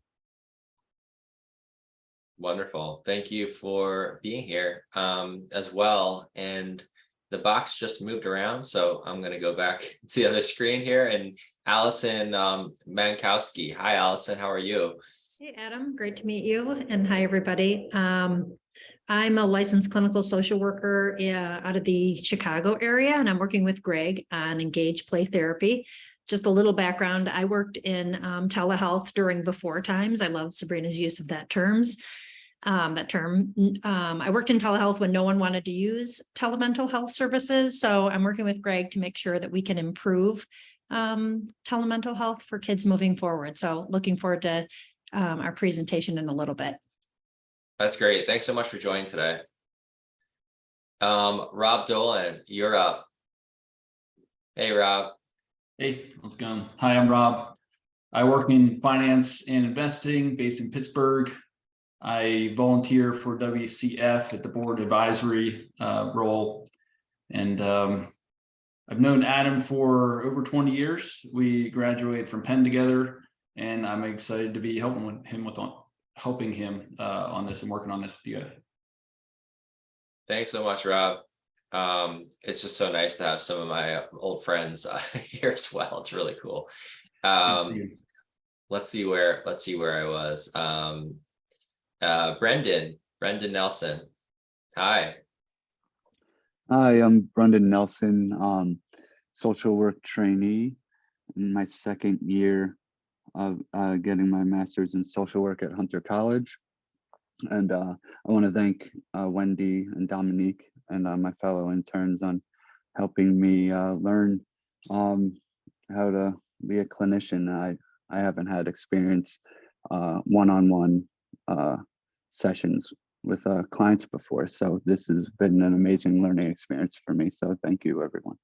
Wonderful. Thank you for being here as well. And the box just moved around, so I'm going to go back to the other screen here. And Allison Mankowski. Hi, Allison. How are you? Hey, Adam, great to meet you. And hi, everybody. I'm a licensed clinical social worker out of the Chicago area, and I'm working with Greg on engaged play therapy. Just a little background, I worked in telehealth during before times. I love Sabrina's use of that term. I worked in telehealth when no one wanted to use telemental health services. So I'm working with Greg to make sure that we can improve telemental health for kids moving forward. So looking forward to our presentation in a little bit. That's great. Thanks so much for joining today. Rob Dolan, you're up. Hey, Rob. Hey, how's it going? Hi, I'm Rob. I work in finance and investing based in Pittsburgh. I volunteer for WCF at the board advisory role. And I've known Adam for over 20 years. We graduated from Penn together. And I'm excited to be helping him on this and working on this with you. Thanks so much, Rob. It's just so nice to have some of my old friends here as well. It's really cool. Let's see where I was. Brendan Nelson. Hi. Hi, I'm Brendan Nelson, social work trainee in my second year of getting my master's in social work at Hunter College. And I want to thank Wendy and Dominique and my fellow interns on helping me learn how to be a clinician. I haven't had experience one-on-one sessions with clients before. So this has been an amazing learning experience for me. So thank you, everyone.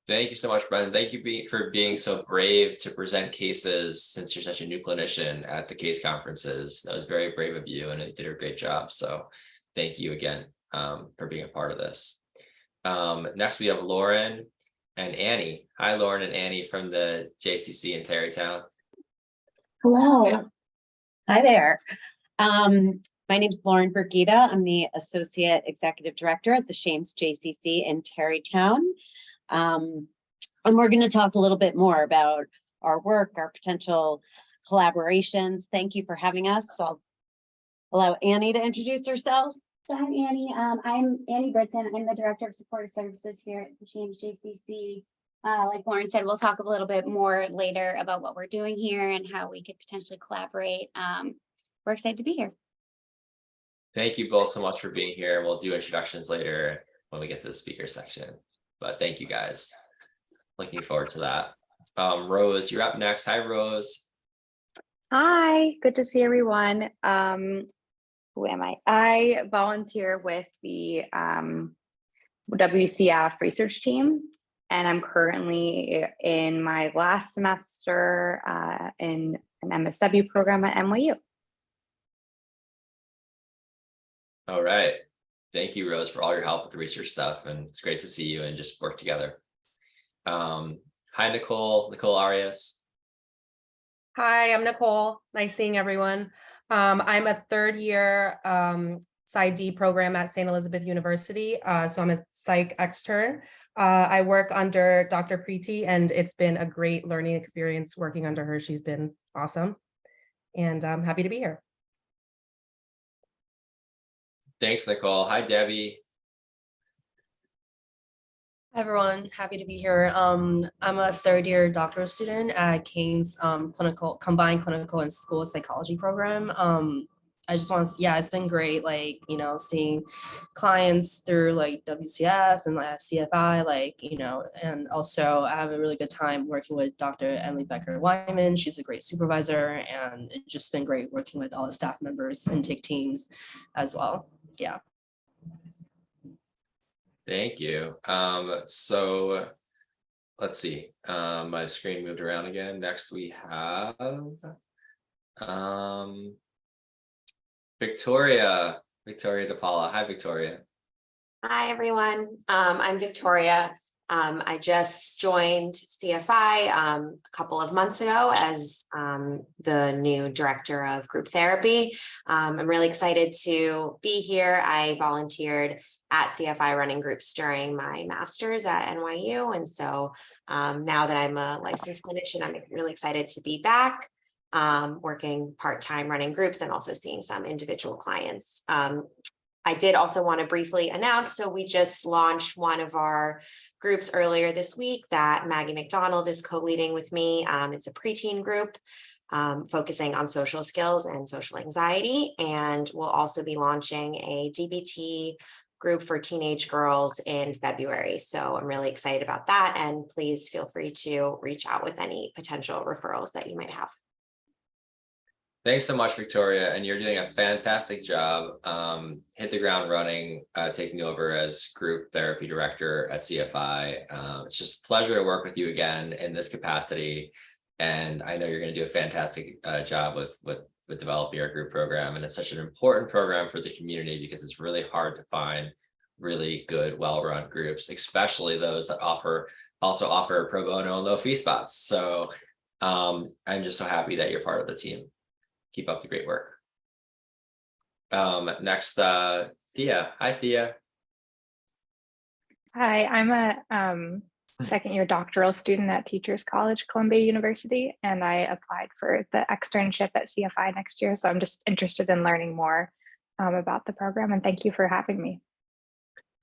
Thank you so much, Brendan. Thank you for being so brave to present cases since you're such a new clinician at the case conferences. That was very brave of you, and you did a great job. So thank you again for being a part of this. Next, we have Lauren and Annie. Hi, Lauren and Annie from the JCC in Tarrytown. Hello. Hi there. My name is Lauren Bergita. I'm the Associate Executive Director at the Shames JCC in Tarrytown. And we're going to talk a little bit more about our work, our potential collaborations. Thank you for having us. So I'll allow Annie to introduce herself. So I'm Annie. I'm Annie Britton. I'm the Director of Supportive Services here at the Shames JCC. Like Lauren said, we'll talk a little bit more later about what we're doing here and how we could potentially collaborate. We're excited to be here. Thank you both so much for being here. We'll do introductions later when we get to the speaker section. But thank you guys. Looking forward to that. Rose, you're up next. Hi, Rose. Hi, good to see everyone. Who am I? I volunteer with the WCF research team, and I'm currently in my last semester in an MSW program at NYU. All right. Thank you, Rose, for all your help with the research stuff. And it's great to see you and just work together. Hi, Nicole Arias. Hi, I'm Nicole. Nice seeing everyone. I'm a third year PsyD program at St. Elizabeth University. So I'm a psych extern. I work under Dr. Preeti, and it's been a great learning experience working under her. She's been awesome. And I'm happy to be here. Thanks, Nicole. Hi, Debbie. Hi everyone, happy to be here. I'm a third year doctoral student at Kane's combined clinical and school psychology program. I just want to, it's been great, like, seeing clients through like WCF and like CFI, and also I have a really good time working with Dr. Emily Becker-Wyman. She's a great supervisor, and it's just been great working with all the staff members and TIC teams as well. Yeah. Thank you. So let's see. My screen moved around again. Next we have Victoria DePaula. Hi, Victoria. Hi, everyone. I'm Victoria. I just joined CFI a couple of months ago as the new director of group therapy. I'm really excited to be here. I volunteered at CFI running groups during my master's at NYU. And so now that I'm a licensed clinician, I'm really excited to be back working part-time running groups and also seeing some individual clients. I did also want to briefly announce, so we just launched one of our groups earlier this week that Maggie McDonald is co-leading with me. It's a preteen group focusing on social skills and social anxiety. And we'll also be launching a DBT group for teenage girls in February. So I'm really excited about that. And please feel free to reach out with any potential referrals that you might have. Thanks so much, Victoria. And you're doing a fantastic job. Hit the ground running, taking over as group therapy director at CFI. It's just a pleasure to work with you again in this capacity. And I know you're going to do a fantastic job with developing your group program. And it's such an important program for the community because it's really hard to find really good, well-run groups, especially those that also offer pro bono and low fee spots. So I'm just so happy that you're part of the team. Keep up the great work. Next, Thea. Hi, Thea. Hi, I'm a second year doctoral student at Teachers College, Columbia University, and I applied for the externship at CFI next year. So I'm just interested in learning more about the program, and thank you for having me.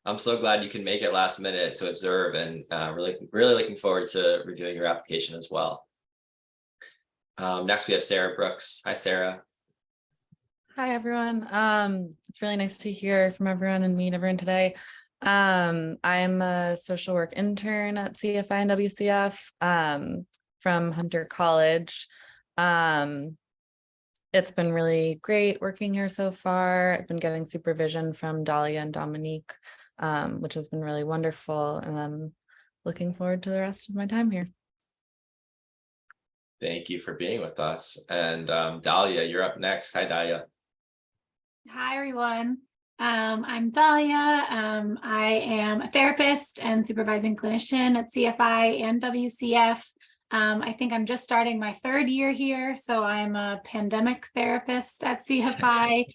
I'm so glad you can make it last minute to observe, and really looking forward to reviewing your application as well. Next, we have Sarah Brooks. Hi, Sarah. Hi, everyone. It's really nice to hear from everyone and meet everyone today. I'm a social work intern at CFI and WCF from Hunter College. It's It's been really great working here so far. I've been getting supervision from Dahlia and Dominique, which has been really wonderful. And I'm looking forward to the rest of my time here. Thank you for being with us. And Dahlia, you're up next. Hi, Dahlia. Hi, everyone. I'm Dahlia. I am a therapist and supervising clinician at CFI and WCF. I think I'm just starting my 3rd year here, so I'm a pandemic therapist at CFI.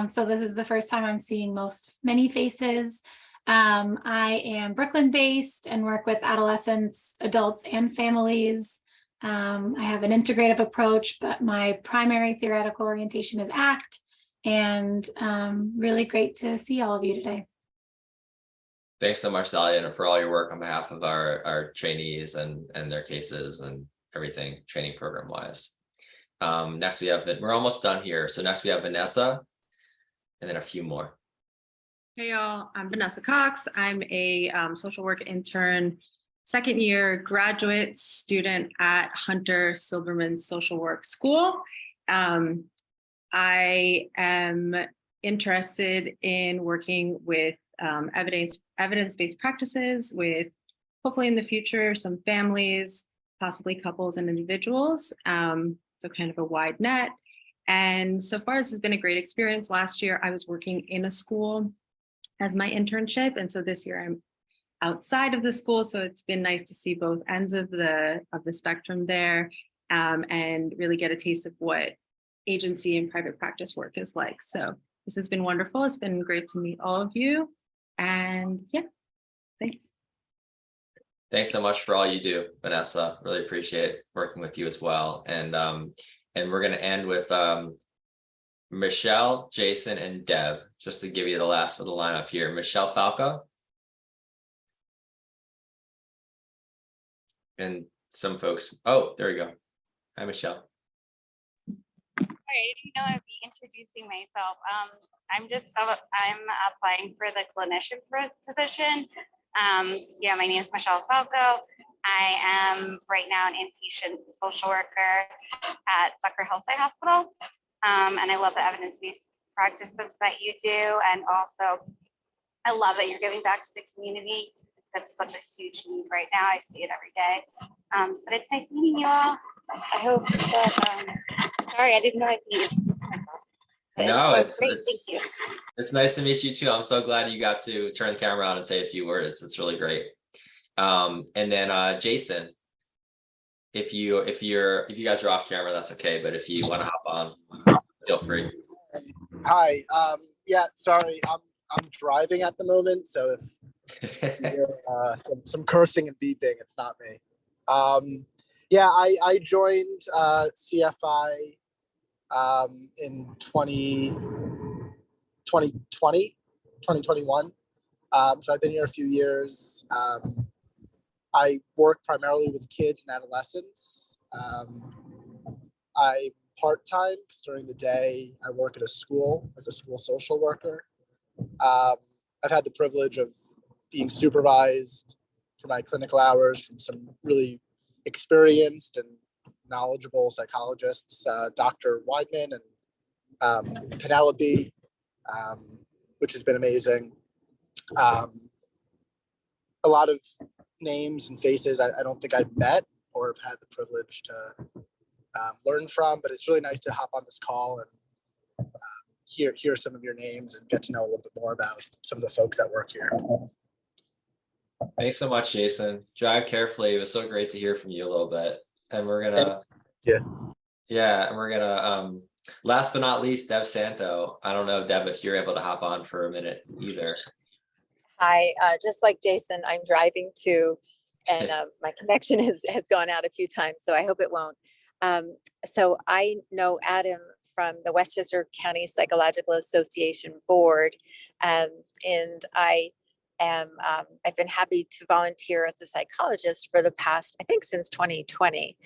So this is the first time I'm seeing many faces. I am Brooklyn-based and work with adolescents, adults, and families. I have an integrative approach, but my primary theoretical orientation is ACT. And really great to see all of you today. Thanks so much, Dahlia, and for all your work on behalf of our trainees and their cases and everything training program wise. Next we have, we're almost done here. So next we have Vanessa and then a few more. Hey y'all, I'm Vanessa Cox. I'm a social work intern, 2nd year graduate student at Hunter Silberman Social Work School. I am interested in working with evidence-based practices with, hopefully in the future, some families, possibly couples and individuals. So kind of a wide net. And so far, this has been a great experience. Last year, I was working in a school as my internship. And so this year I'm outside of the school. So it's been nice to see both ends of the spectrum there, and really get a taste of what agency and private practice work is like. So this has been wonderful. It's been great to meet all of you. And yeah, thanks. Thanks so much for all you do, Vanessa. Really appreciate working with you as well. And we're going to end with Michelle, Jason, and Deb, just to give you the last of the lineup here. Michelle Falco. And some folks. Oh, there we go. Hi, Michelle. Sorry, I didn't know I'd be introducing myself. I'm applying for the clinician position. Yeah, my name is Michelle Falco. I am right now an inpatient social worker at Sucker Hillside Hospital. And I love the evidence-based practices that you do. And also, I love that you're giving back to the community. That's such a huge need right now. I see it every day. But it's nice meeting you all. I hope that, sorry, I didn't know I'd be introducing myself. No, Thank you. It's nice to meet you too. I'm so glad you got to turn the camera on and say a few words. It's really great. And then Jason, if you guys are off camera, that's okay. But if you want to hop on, feel free. Hi. Yeah, sorry, I'm driving at the moment, so if you hear, some cursing and beeping, it's not me. Yeah, I joined CFI in 2021. So I've been here a few years. I work primarily with kids and adolescents. I part-time because during the day I work at a school as a school social worker. I've had the privilege of being supervised for my clinical hours from some really experienced and knowledgeable psychologists, Dr. Weidman and Penelope, which has been amazing. A lot of names and faces I don't think I've met or have had the privilege to learn from, but it's really nice to hop on this call and hear some of your names and get to know a little bit more about some of the folks that work here. Thanks so much, Jason. Drive carefully. It was so great to hear from you a little bit. And we're gonna, and we're gonna, last but not least, Deb Santo. I don't know, Deb, if you're able to hop on for a minute either. Hi, just like Jason, I'm driving too, and my connection has gone out a few times, so I hope it won't. So I know Adam from the Westchester County Psychological Association Board, and I've been happy to volunteer as a psychologist for the past, I think since 2020.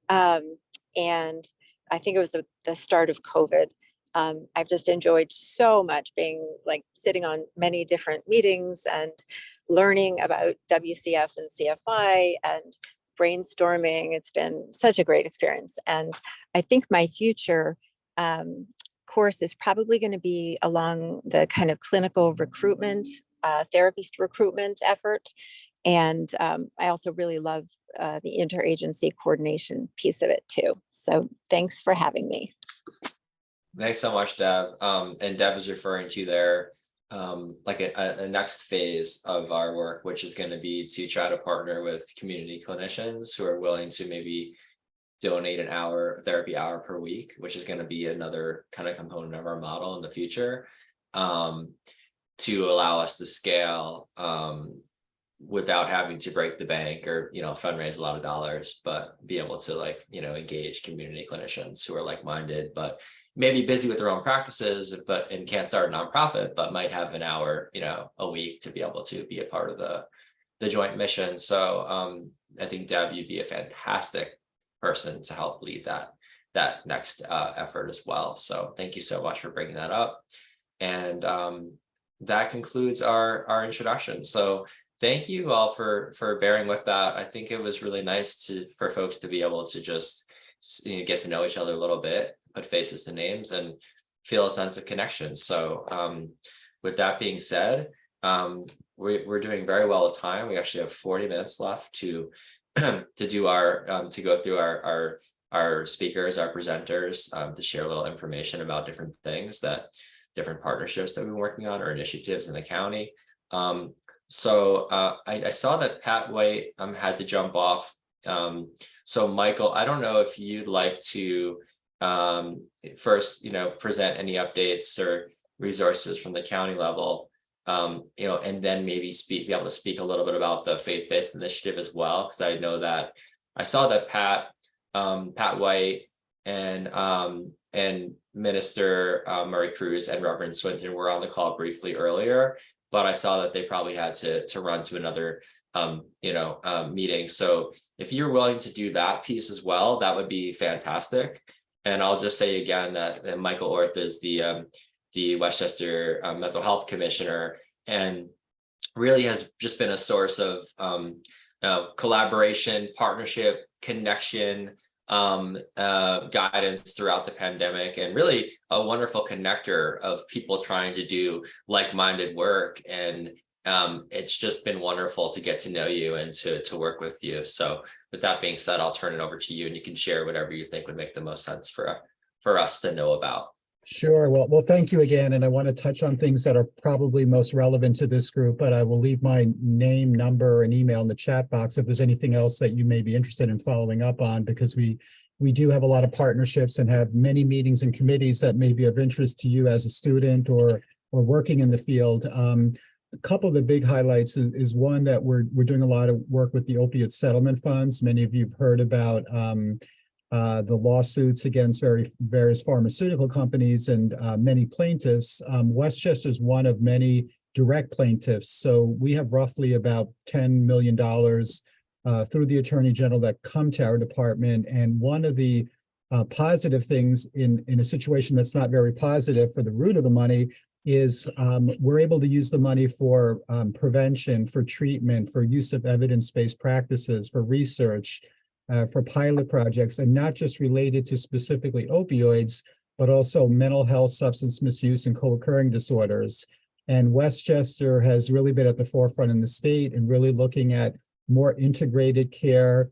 And I think it was the start of COVID. I've just enjoyed so much being sitting on many different meetings and learning about WCF and CFI and brainstorming. It's been such a great experience. And I think my future course is probably going to be along the kind of clinical recruitment, therapist recruitment effort. And I also really love the interagency coordination piece of it too. So thanks for having me. Thanks so much, Deb. And Deb is referring to their like a next phase of our work, which is going to be to try to partner with community clinicians who are willing to maybe donate an hour, therapy hour per week, which is going to be another kind of component of our model in the future, to allow us to scale without having to break the bank or, you know, fundraise a lot of dollars, but be able to, like, you know, engage community clinicians who are like-minded, but maybe busy with their own practices, and can't start a nonprofit, but might have an hour, you know, a week to be able to be a part of the joint mission. So I think, Deb, you'd be a fantastic person to help lead that next effort as well. So thank you so much for bringing that up. And that concludes our introduction. So thank you all for bearing with that. I think it was really nice for folks to be able to just, you know, get to know each other a little bit, put faces to names, and feel a sense of connection. So with that being said, we're doing very well with time. We actually have 40 minutes left to do our to go through our speakers, our presenters, to share a little information about different things, different partnerships that we've been working on, or initiatives in the county. So I saw that Pat White had to jump off. So Michael, I don't know if you'd like to first, you know, present any updates or resources from the county level, you know, and then maybe be able to speak a little bit about the faith-based initiative as well, because I know that I saw that Pat White and Minister Murray Cruz and Reverend Swinton were on the call briefly earlier, but I saw that they probably had to run to another meeting. So if you're willing to do that piece as well, that would be fantastic. And I'll just say again that Michael Orth is the Westchester Mental Health Commissioner, and really has just been a source of collaboration, partnership, connection, guidance throughout the pandemic, and really a wonderful connector of people trying to do like-minded work. And it's just been wonderful to get to know you and to work with you. So with that being said, I'll turn it over to you, and you can share whatever you think would make the most sense for us to know about. Sure. Well, thank you again. And I want to touch on things that are probably most relevant to this group, but I will leave my name, number, and email in the chat box if there's anything else that you may be interested in following up on, because we do have a lot of partnerships and have many meetings and committees that may be of interest to you as a student or working in the field. A couple of the big highlights is one that we're doing a lot of work with the opioid settlement funds. Many of you have heard about the lawsuits against various pharmaceutical companies and many plaintiffs. Westchester is one of many direct plaintiffs. So we have roughly about $10 million through the Attorney General that come to our department. And one of the positive things in a situation that's not very positive for the root of the money is we're able to use the money for prevention, for treatment, for use of evidence-based practices, for research, for pilot projects, and not just related to specifically opioids, but also mental health, substance misuse, and co-occurring disorders. And Westchester has really been at the forefront in the state and really looking at more integrated care,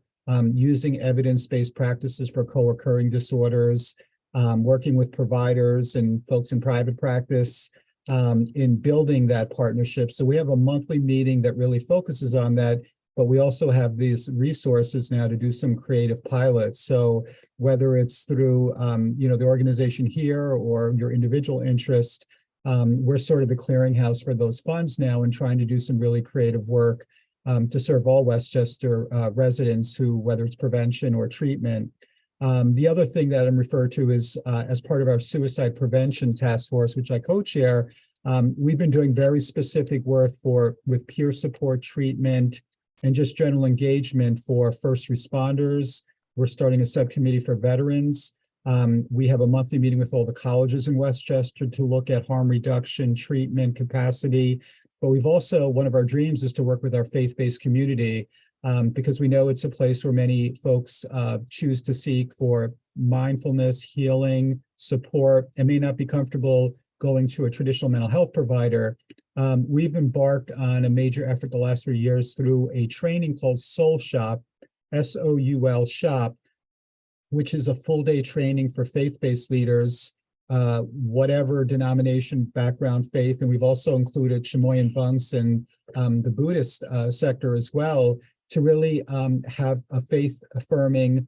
using evidence-based practices for co-occurring disorders, working with providers and folks in private practice in building that partnership. So we have a monthly meeting that really focuses on that. But we also have these resources now to do some creative pilots. So whether it's through the organization here or your individual interest, we're sort of the clearinghouse for those funds now and trying to do some really creative work to serve all Westchester residents who, whether it's prevention or treatment. The other thing that I'm referring to is as part of our suicide prevention task force, which I co-chair, we've been doing very specific work with peer support treatment, and just general engagement for first responders. We're starting a subcommittee for veterans. We have a monthly meeting with all the colleges in Westchester to look at harm reduction, treatment, capacity. But we've also, one of our dreams is to work with our faith-based community. because we know it's a place where many folks choose to seek for mindfulness, healing, support, and may not be comfortable going to a traditional mental health provider. We've embarked on a major effort the last 3 years through a training called Soul Shop, SOUL Shop, which is a full day training for faith-based leaders, whatever denomination, background, faith. And we've also included Chamoyan monks and the Buddhist sector as well, to really have a faith-affirming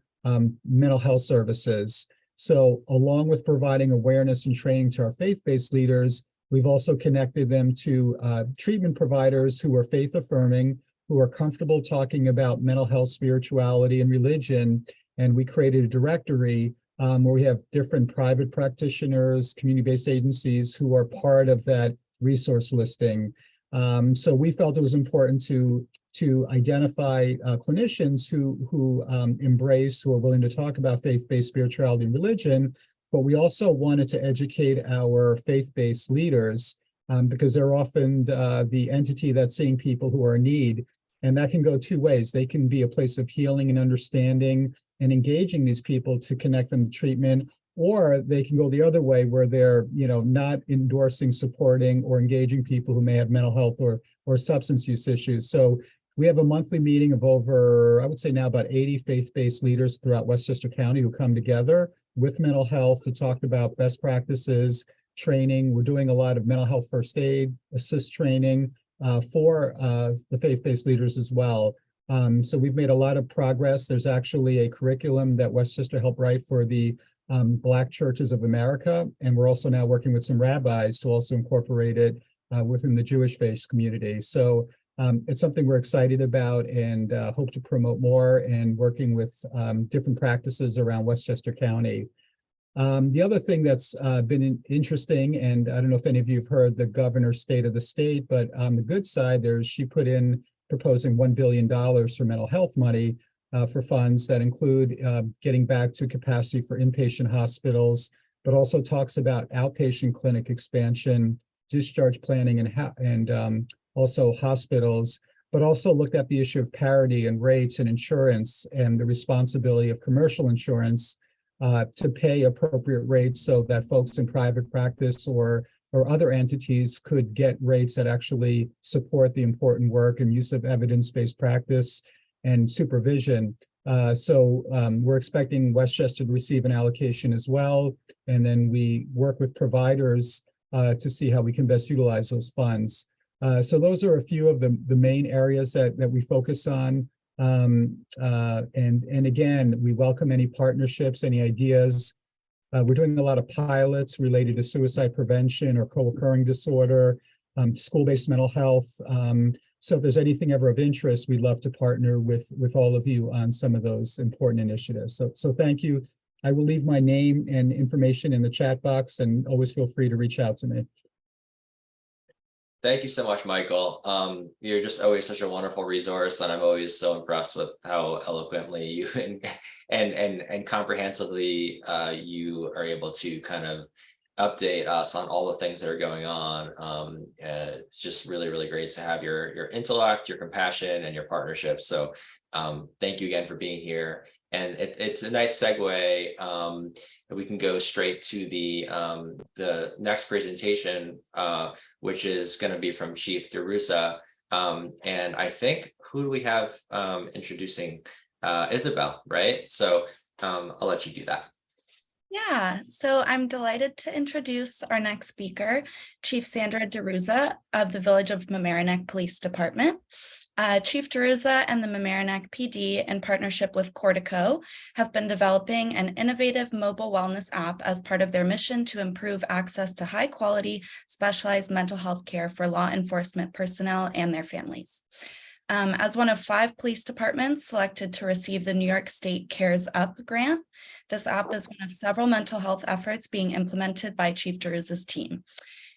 mental health services. So along with providing awareness and training to our faith-based leaders, we've also connected them to treatment providers who are faith-affirming, who are comfortable talking about mental health, spirituality, and religion. And we created a directory where we have different private practitioners, community-based agencies who are part of that resource listing. So we felt it was important to identify clinicians who embrace, who are willing to talk about faith-based spirituality and religion, but we also wanted to educate our faith-based leaders because they're often the entity that's seeing people who are in need. And that can go two ways. They can be a place of healing and understanding and engaging these people to connect them to treatment, or they can go the other way where they're, not endorsing, supporting, or engaging people who may have mental health or substance use issues. So we have a monthly meeting of over, I would say now about 80 faith-based leaders throughout Westchester County who come together with mental health to talk about best practices, training. We're doing a lot of mental health first aid, assist training for the faith-based leaders as well. So we've made a lot of progress. There's actually a curriculum that Westchester helped write for the Black Churches of America. And we're also now working with some rabbis to also incorporate it within the Jewish faith community. So it's something we're excited about and hope to promote more, and working with different practices around Westchester County. The other thing that's been interesting, and I don't know if any of you have heard the governor's state of the state, but on the good side, she put in proposing $1 billion for mental health money for funds that include getting back to capacity for inpatient hospitals, but also talks about outpatient clinic expansion, discharge planning, and also hospitals, but also looked at the issue of parity and rates and insurance and the responsibility of commercial insurance to pay appropriate rates so that folks in private practice or other entities could get rates that actually support the important work and use of evidence-based practice and supervision. So we're expecting Westchester to receive an allocation as well. And then we work with providers to see how we can best utilize those funds. So those are a few of the main areas that we focus on. And again, we welcome any partnerships, any ideas. We're doing a lot of pilots related to suicide prevention or co-occurring disorder, school-based mental health. So if there's anything ever of interest, we'd love to partner with all of you on some of those important initiatives. So thank you. I will leave my name and information in the chat box, and always feel free to reach out to me. Thank you so much, Michael. You're just always such a wonderful resource, and I'm always so impressed with how eloquently you and comprehensively you are able to kind of update us on all the things that are going on. It's just really, really great to have your intellect, your compassion, and your partnership. So thank you again for being here. And it's a nice segue. We can go straight to the next presentation, which is going to be from Chief DeRusa. And I think, who do we have introducing? Isabel, right? So I'll let you do that. Yeah, so I'm delighted to introduce our next speaker, Chief Sandra DeRusa of the Village of Mamaroneck Police Department. Chief DeRusa and the Mamaroneck PD, in partnership with Cortico, have been developing an innovative mobile wellness app as part of their mission to improve access to high-quality, specialized mental health care for law enforcement personnel and their families. As one of 5 police departments selected to receive the New York State CARES Up grant, this app is one of several mental health efforts being implemented by Chief DeRusa's team.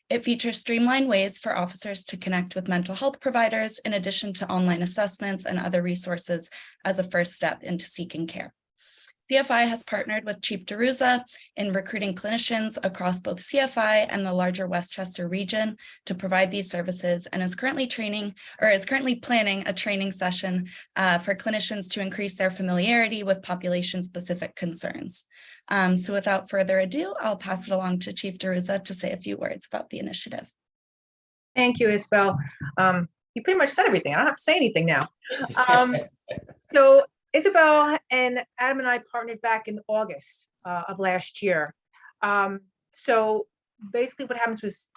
It features streamlined ways for officers to connect with mental health providers, in addition to online assessments and other resources as a first step into seeking care. CFI has partnered with Chief DeRuza in recruiting clinicians across both CFI and the larger Westchester region to provide these services, and is currently planning a training session for clinicians to increase their familiarity with population-specific concerns. So without further ado, I'll pass it along to Chief DeRuza to say a few words about the initiative. Thank you, Isabel. You pretty much said everything. I don't have to say anything now. So Isabel and Adam and I partnered back in August of last year. So basically what happens was,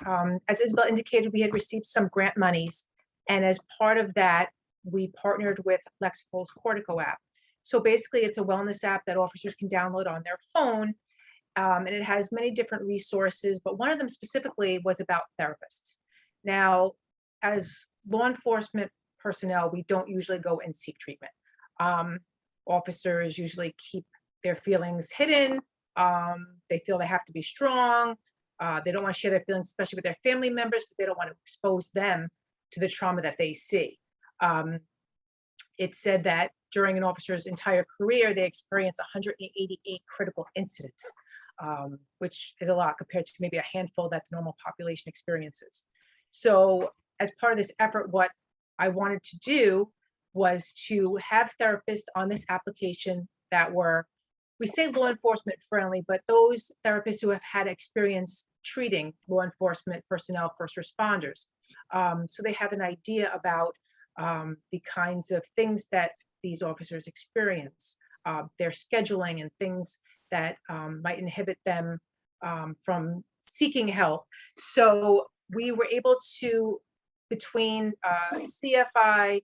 as Isabel indicated, we had received some grant monies. And as part of that, we partnered with Lexipol's Cortico app. So basically it's a wellness app that officers can download on their phone. And it has many different resources, but one of them specifically was about therapists. Now, as law enforcement personnel, we don't usually go and seek treatment. Officers usually keep their feelings hidden. They feel they have to be strong. They don't want to share their feelings, especially with their family members, because they don't want to expose them to the trauma that they see. It's said that during an officer's entire career, they experience 188 critical incidents, which is a lot compared to maybe a handful that the normal population experiences. So as part of this effort, what I wanted to do was to have therapists on this application that were, we say law enforcement friendly, but those therapists who have had experience treating law enforcement personnel, first responders. So they have an idea about the kinds of things that these officers experience, their scheduling and things that might inhibit them from seeking help. So we were able to, between CFI,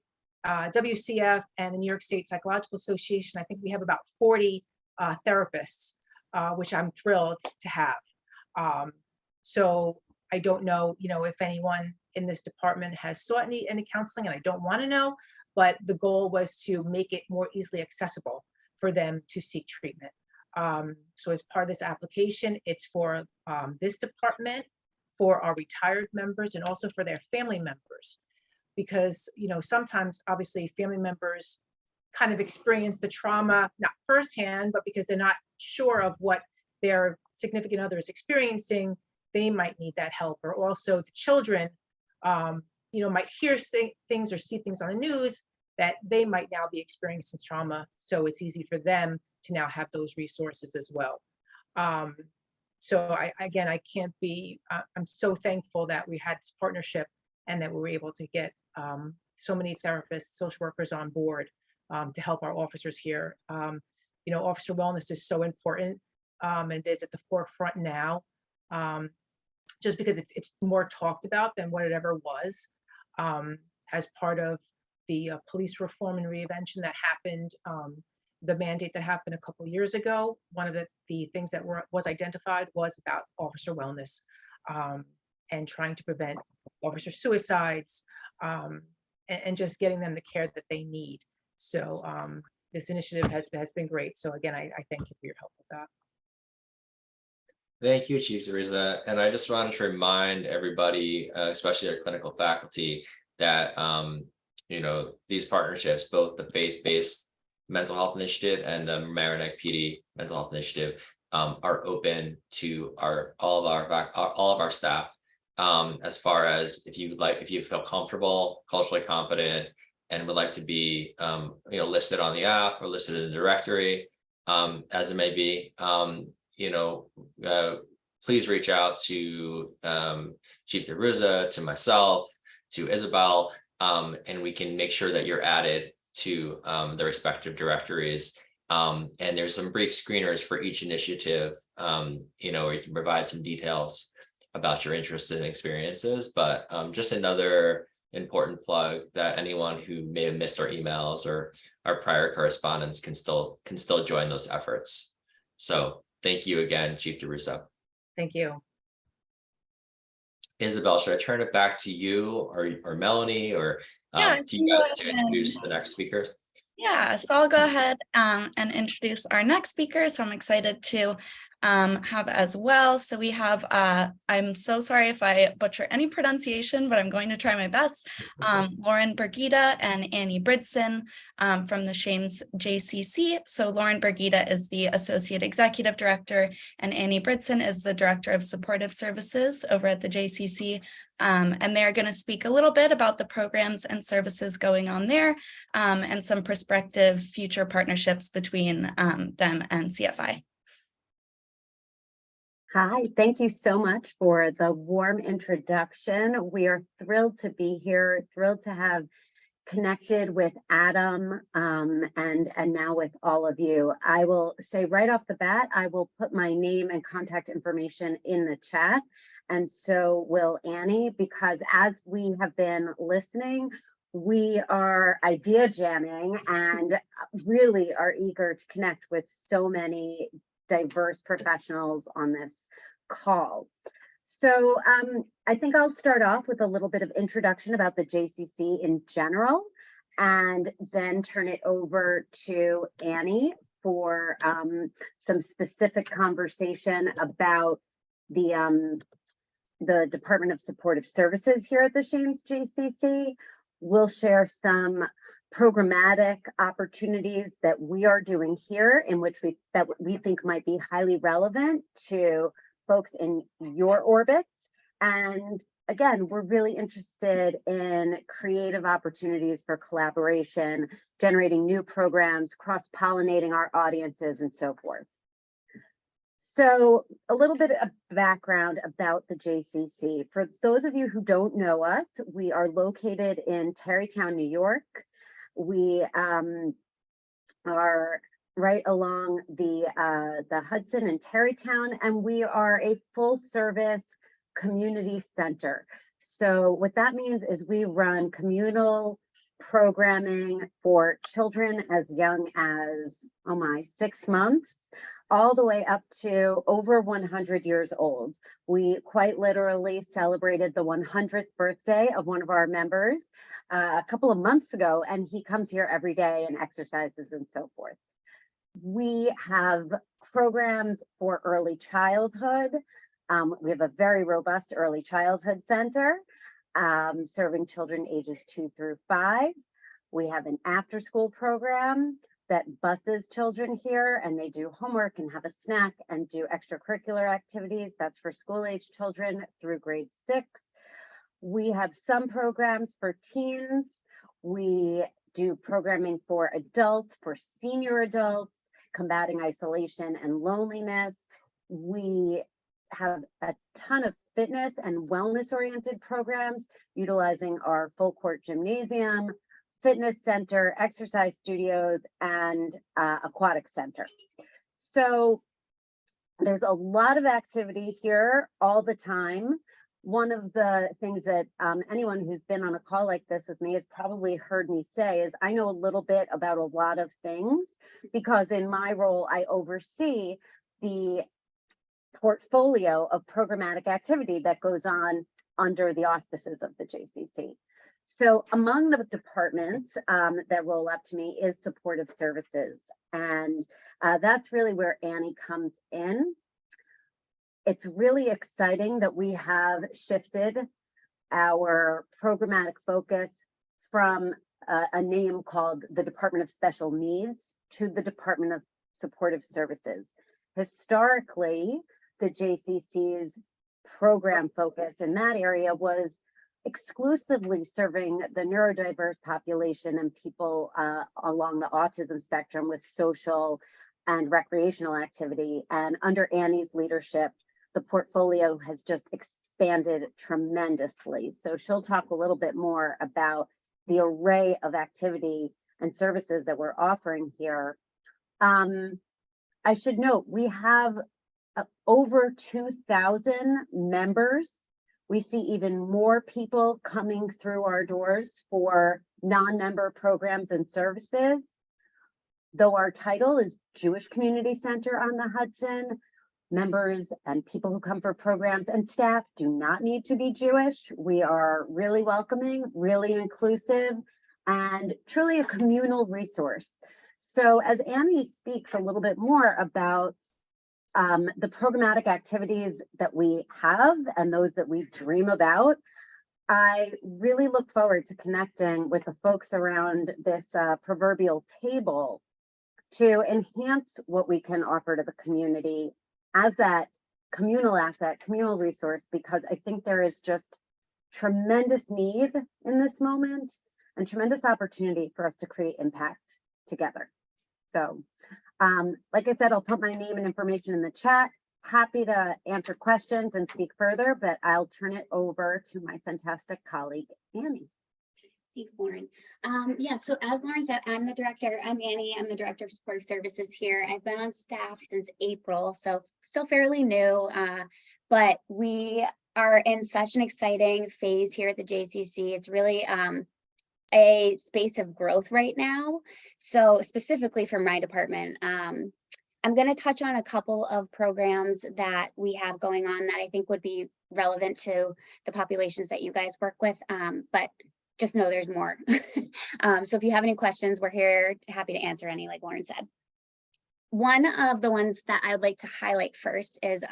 WCF, and the New York State Psychological Association, I think we have about 40 therapists, which I'm thrilled to have. So I don't know, if anyone in this department has sought any counseling, and I don't want to know, but the goal was to make it more easily accessible for them to seek treatment. So as part of this application, it's for this department, for our retired members, and also for their family members. Because, sometimes obviously family members kind of experience the trauma, not firsthand, but because they're not sure of what their significant other is experiencing, they might need that help. Or also the children, might hear things or see things on the news that they might now be experiencing trauma. So it's easy for them to now have those resources as well. So I can't be, I'm so thankful that we had this partnership and that we were able to get so many therapists, social workers on board to help our officers here. Officer wellness is so important, and it is at the forefront now, just because it's more talked about than what it ever was. As part of the police reform and reinvention that happened, the mandate that happened a couple of years ago, one of the things that was identified was about officer wellness, and trying to prevent officer suicides, and just getting them the care that they need. So this initiative has been great. So again, I thank you for your help with that. Thank you, Chief DeRuza. And I just wanted to remind everybody, especially our clinical faculty, that these partnerships, both the faith-based mental health initiative and the Mamaroneck PD mental health initiative, are open to all of our staff. As far as if you feel comfortable, culturally competent, and would like to be listed on the app or listed in the directory, as it may be, please reach out to Chief DeRuza, to myself, to Isabel, and we can make sure that you're added to the respective directories. And there's some brief screeners for each initiative, where you can provide some details about your interests and experiences. But just another important plug that anyone who may have missed our emails or our prior correspondence can still join those efforts. So thank you again, Chief DeRuza. Thank you. Isabel, should I turn it back to you or Melanie, or to you guys to introduce the next speakers? Yeah, so I'll go ahead and introduce our next speaker. So I'm excited to have as well. So we have, I'm so sorry if I butcher any pronunciation, but I'm going to try my best. Lauren Bergita and Annie Bridson from the Shames JCC. So Lauren Bergita is the Associate Executive Director and Annie Bridson is the Director of Supportive Services over at the JCC. And they're going to speak a little bit about the programs and services going on there and some prospective future partnerships between them and CFI. Hi, thank you so much for the warm introduction. We are thrilled to be here, thrilled to have connected with Adam and now with all of you. I will say right off the bat, I will put my name and contact information in the chat. And so will Annie, because as we have been listening, we are idea jamming and really are eager to connect with so many diverse professionals on this call. So I think I'll start off with a little bit of introduction about the JCC in general, and then turn it over to Annie for some specific conversation about the Department of Supportive Services here at the Shames JCC. We'll share some programmatic opportunities that we are doing here in which we think might be highly relevant to folks in your orbits. And again, we're really interested in creative opportunities for collaboration, generating new programs, cross-pollinating our audiences, and so forth. So a little bit of background about the JCC. For those of you who don't know us, we are located in Tarrytown, New York. We are right along the Hudson in Tarrytown, and we are a full service community center. So what that means is we run communal programming for children as young as, 6 months, all the way up to over 100 years old. We quite literally celebrated the 100th birthday of one of our members a couple of months ago, and he comes here every day and exercises and so forth. We have programs for early childhood. We have a very robust early childhood center serving children ages 2 through 5. We have an after-school program that buses children here, and they do homework and have a snack and do extracurricular activities. That's for school-age children through grade 6. We have some programs for teens. We do programming for adults, for senior adults, combating isolation and loneliness. We have a ton of fitness and wellness-oriented programs utilizing our full court gymnasium, fitness center, exercise studios, and aquatic center. So there's a lot of activity here all the time. One of the things that anyone who's been on a call like this with me has probably heard me say is I know a little bit about a lot of things because in my role, I oversee the portfolio of programmatic activity that goes on under the auspices of the JCC. So among the departments that roll up to me is supportive services. And that's really where Annie comes in. It's really exciting that we have shifted our programmatic focus from a name called the Department of Special Needs to the Department of Supportive Services. Historically, the JCC's program focus in that area was exclusively serving the neurodiverse population and people along the autism spectrum with social and recreational activity. And under Annie's leadership, the portfolio has just expanded tremendously. So she'll talk a little bit more about the array of activity and services that we're offering here. I should note, we have over 2,000 members. We see even more people coming through our doors for non-member programs and services. Though our title is Jewish Community Center on the Hudson, members and people who come for programs and staff do not need to be Jewish. We are really welcoming, really inclusive, and truly a communal resource. So as Annie speaks a little bit more about the programmatic activities that we have and those that we dream about, I really look forward to connecting with the folks around this proverbial table to enhance what we can offer to the community as that communal asset, communal resource, because I think there is just tremendous need in this moment and tremendous opportunity for us to create impact together. So, like I said, I'll put my name and information in the chat. Happy to answer questions and speak further, but I'll turn it over to my fantastic colleague, Annie. Thanks, Lauren. Yeah, so as Lauren said, I'm Annie. I'm the Director of Supportive Services here. I've been on staff since April, so still fairly new, but we are in such an exciting phase here at the JCC. It's really a space of growth right now. So specifically for my department, I'm going to touch on a couple of programs that we have going on that I think would be relevant to the populations that you guys work with, but just know there's more. So if you have any questions, we're here, happy to answer any, like Lauren said. One of the ones that I'd like to highlight first is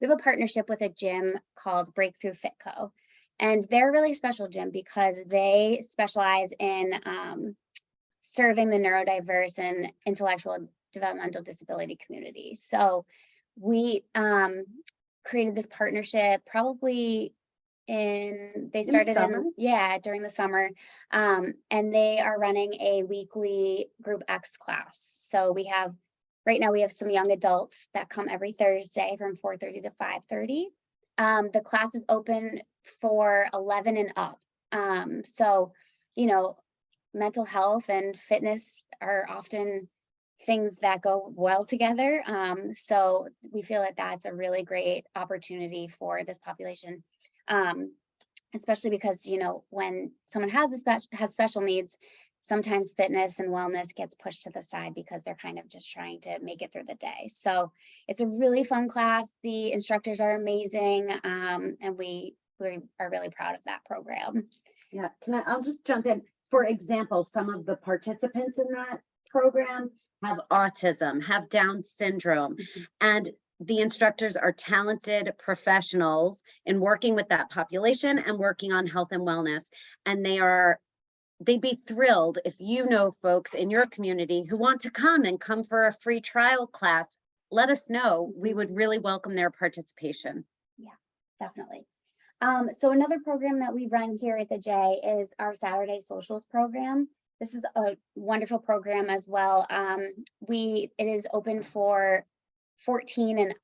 we have a partnership with a gym called Breakthrough Fitco. And they're a really special gym because they specialize in serving the neurodiverse and intellectual developmental disability community. So we created this partnership probably they started during the summer, and they are running a weekly group X class. So right now we have some young adults that come every Thursday from 4:30 to 5:30. The class is open for 11 and up. So, you know, mental health and fitness are often things that go well together. So we feel that that's a really great opportunity for this population, especially because, you know, when someone has special needs, sometimes fitness and wellness gets pushed to the side because they're kind of just trying to make it through the day. So it's a really fun class. The instructors are amazing, and we are really proud of that program. Yeah, I'll just jump in. For example, some of the participants in that program have autism, have Down syndrome, and the instructors are talented professionals in working with that population and working on health and wellness. And they'd be thrilled if you know folks in your community who want to come for a free trial class. Let us know. We would really welcome their participation. Yeah, definitely. So another program that we run here at the J is our Saturday Socials program. This is a wonderful program as well. It is open for 14 and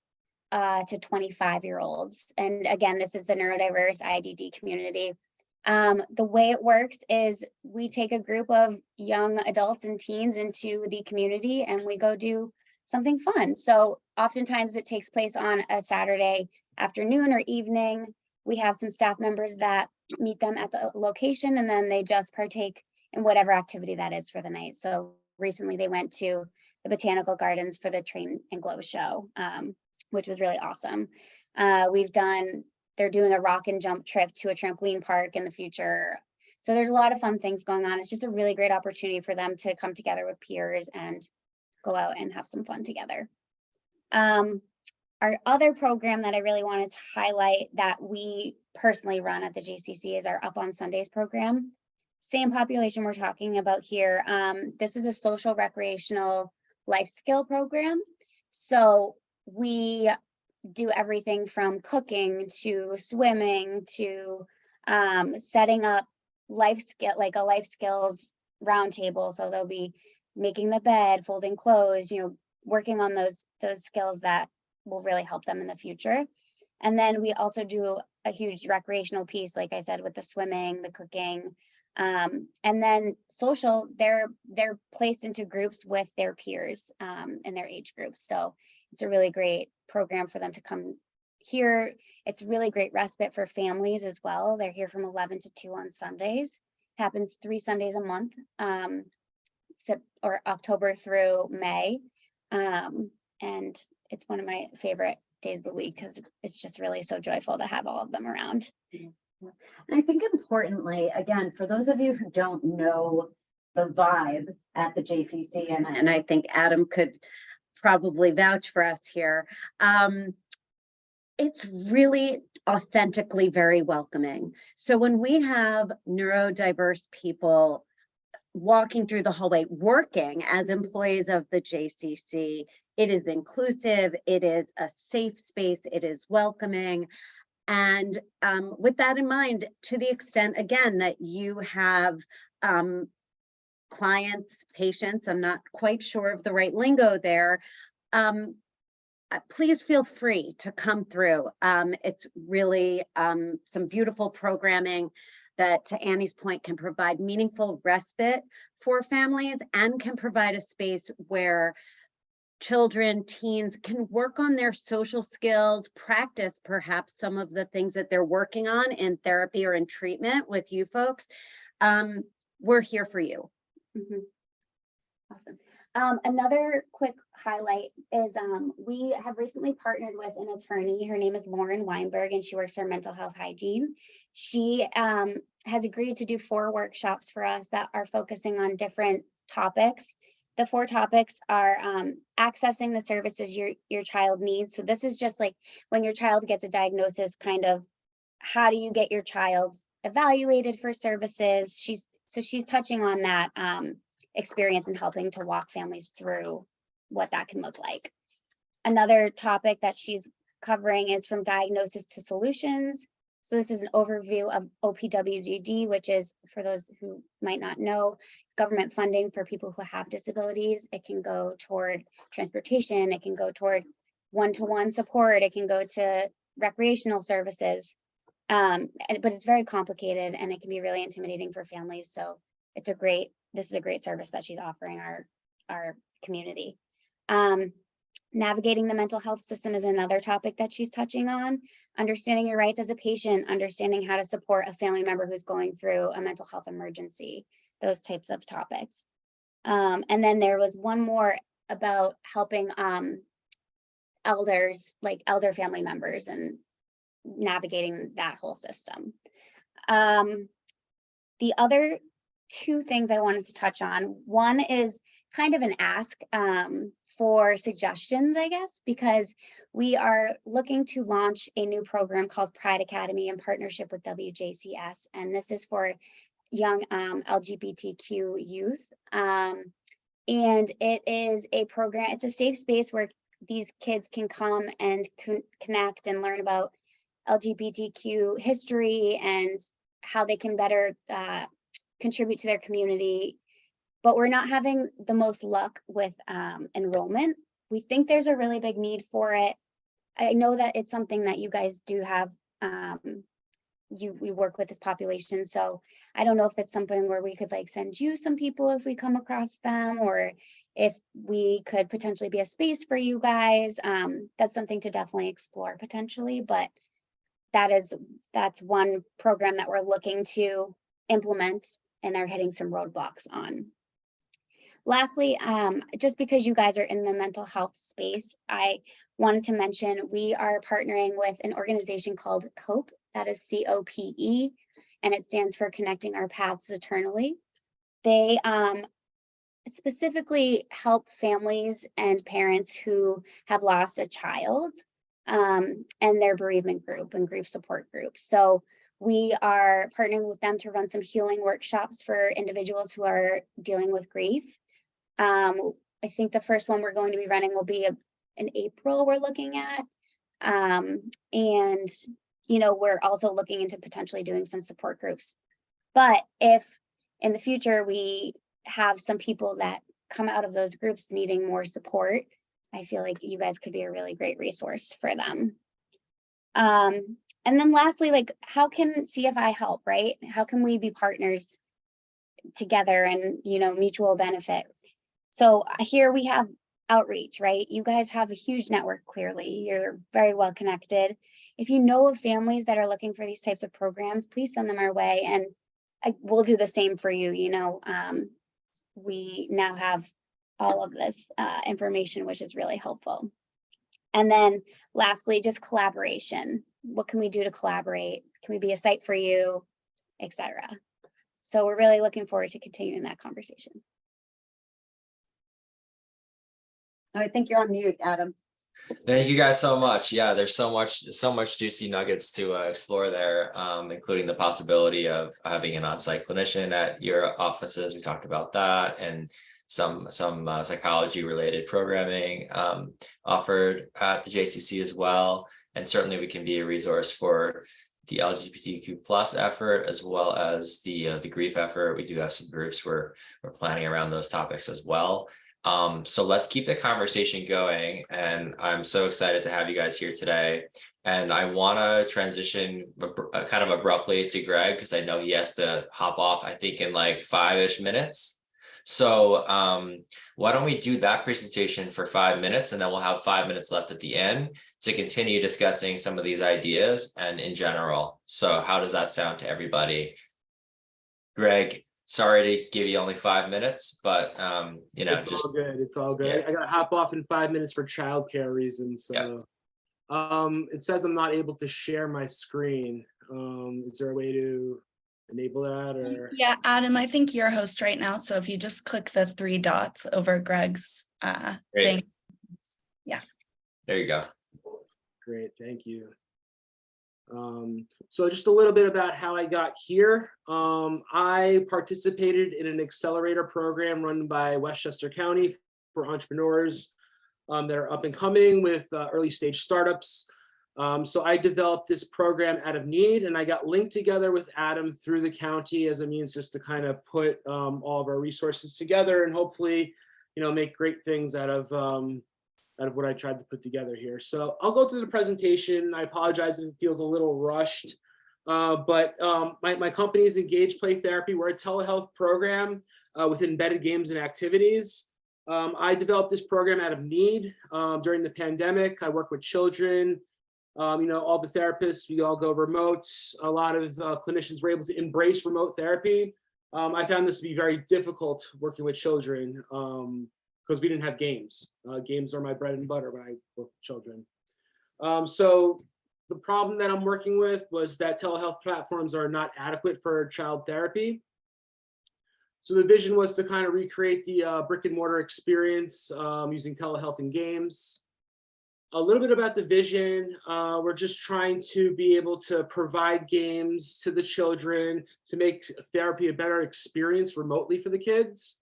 to 25-year-olds. And again, this is the neurodiverse IDD community. The way it works is we take a group of young adults and teens into the community and we go do something fun. So oftentimes it takes place on a Saturday afternoon or evening. We have some staff members that meet them at the location and then they just partake in whatever activity that is for the night. So recently they went to the Botanical Gardens for the Train and Glow show, which was really awesome. They're doing a rock and jump trip to a trampoline park in the future. So there's a lot of fun things going on. It's just a really great opportunity for them to come together with peers and go out and have some fun together. Our other program that I really wanted to highlight that we personally run at the JCC is our Up on Sundays program. Same population we're talking about here. This is a social recreational life skill program. So we do everything from cooking to swimming to setting up a life skills roundtable. So they'll be making the bed, folding clothes, working on those skills that will really help them in the future. And then we also do a huge recreational piece, like I said, with the swimming, the cooking, and then social, they're placed into groups with their peers in their age groups. So it's a really great program for them to come here. It's really great respite for families as well. They're here from 11 to 2 on Sundays. Happens 3 Sundays a month, or October through May. And it's one of my favorite days of the week because it's just really so joyful to have all of them around. And I think importantly, again, for those of you who don't know the vibe at the JCC, and I think Adam could probably vouch for us here. It's really authentically very welcoming. So when we have neurodiverse people walking through the hallway, working as employees of the JCC, it is inclusive, it is a safe space, it is welcoming. And with that in mind, to the extent, again, that you have clients, patients, I'm not quite sure of the right lingo there, please feel free to come through. It's really some beautiful programming that, to Annie's point, can provide meaningful respite for families and can provide a space where children, teens can work on their social skills, practice perhaps some of the things that they're working on in therapy or in treatment with you folks. We're here for you. Mhm. Awesome. Another quick highlight is we have recently partnered with an attorney. Her name is Lauren Weinberg, and she works for mental health hygiene. She has agreed to do 4 workshops for us that are focusing on different topics. The 4 topics are accessing the services your child needs. So this is just like when your child gets a diagnosis, kind of how do you get your child evaluated for services? She's touching on that experience and helping to walk families through what that can look like. Another topic that she's covering is from diagnosis to solutions. So this is an overview of OPWGD, which is, for those who might not know, government funding for people who have disabilities. It can go toward transportation, it can go toward one-to-one support, it can go to recreational services. But it's very complicated and it can be really intimidating for families. So this is a great service that she's offering our community. Navigating the mental health system is another topic that she's touching on. Understanding your rights as a patient, understanding how to support a family member who's going through a mental health emergency, those types of topics. And then there was one more about helping elders, like elder family members, and navigating that whole system. The other 2 things I wanted to touch on. One is kind of an ask for suggestions, I guess, because we are looking to launch a new program called Pride Academy in partnership with WJCS. And this is for young LGBTQ youth. And it is a program, it's a safe space where these kids can come and connect and learn about LGBTQ history and how they can better contribute to their community. But we're not having the most luck with enrollment. We think there's a really big need for it. I know that it's something that you guys do have, we work with this population. So I don't know if it's something where we could like send you some people if we come across them, or if we could potentially be a space for you guys. That's something to definitely explore potentially, but that's one program that we're looking to implement and are hitting some roadblocks on. Lastly, just because you guys are in the mental health space, I wanted to mention we are partnering with an organization called COPE, that is COPE, and it stands for Connecting Our Paths Eternally. They specifically help families and parents who have lost a child and their bereavement group and grief support group. So we are partnering with them to run some healing workshops for individuals who are dealing with grief. I think the first one we're going to be running will be in April, we're looking at. And, you know, we're also looking into potentially doing some support groups. But if in the future we have some people that come out of those groups needing more support, I feel like you guys could be a really great resource for them. And then lastly, like, how can CFI help, right? How can we be partners together and, you know, mutual benefit? So here we have outreach, right? You guys have a huge network, clearly. You're very well connected. If you know of families that are looking for these types of programs, please send them our way, and we'll do the same for you. You know, we now have all of this information, which is really helpful. And then lastly, just collaboration. What can we do to collaborate? Can we be a site for you, etc.? So we're really looking forward to continuing that conversation. I think you're on mute, Adam. Thank you guys so much. Yeah, there's so much juicy nuggets to explore there, including the possibility of having an on-site clinician at your offices. We talked about that, and some psychology related programming offered at the JCC as well. And certainly we can be a resource for the LGBTQ plus effort, as well as the grief effort. We do have some groups where we're planning around those topics as well. So let's keep the conversation going. And I'm so excited to have you guys here today. And I want to transition kind of abruptly to Greg, because I know he has to hop off, I think, in like 5-ish minutes. So why don't we do that presentation for 5 minutes, and then we'll have 5 minutes left at the end to continue discussing some of these ideas and in general. So how does that sound to everybody? Greg, sorry to give you only 5 minutes, but you know, it's all good. It's all good. Yeah. I gotta hop off in 5 minutes for childcare reasons. So it says I'm not able to share my screen. Is there a way to enable that, or? Yeah, Adam, I think you're host right now. So if you just click the 3 dots over Greg's thing. Yeah. There you go. Great, thank you. So just a little bit about how I got here. I participated in an accelerator program run by Westchester County for entrepreneurs that are up and coming with early stage startups. So I developed this program out of need, and I got linked together with Adam through the county as a means just to kind of put all of our resources together and hopefully, you know, make great things out of what I tried to put together here. So I'll go through the presentation. I apologize if it feels a little rushed, but my company is Engage Play Therapy. We're a telehealth program with embedded games and activities. I developed this program out of need during the pandemic. I work with children. You know, all the therapists, we all go remote. A lot of clinicians were able to embrace remote therapy. I found this to be very difficult working with children because we didn't have games. Games are my bread and butter when I work with children. So the problem that I'm working with was that telehealth platforms are not adequate for child therapy. So the vision was to kind of recreate the brick and mortar experience using telehealth and games. A little bit about the vision. We're just trying to be able to provide games to the children to make therapy a better experience remotely for the kids.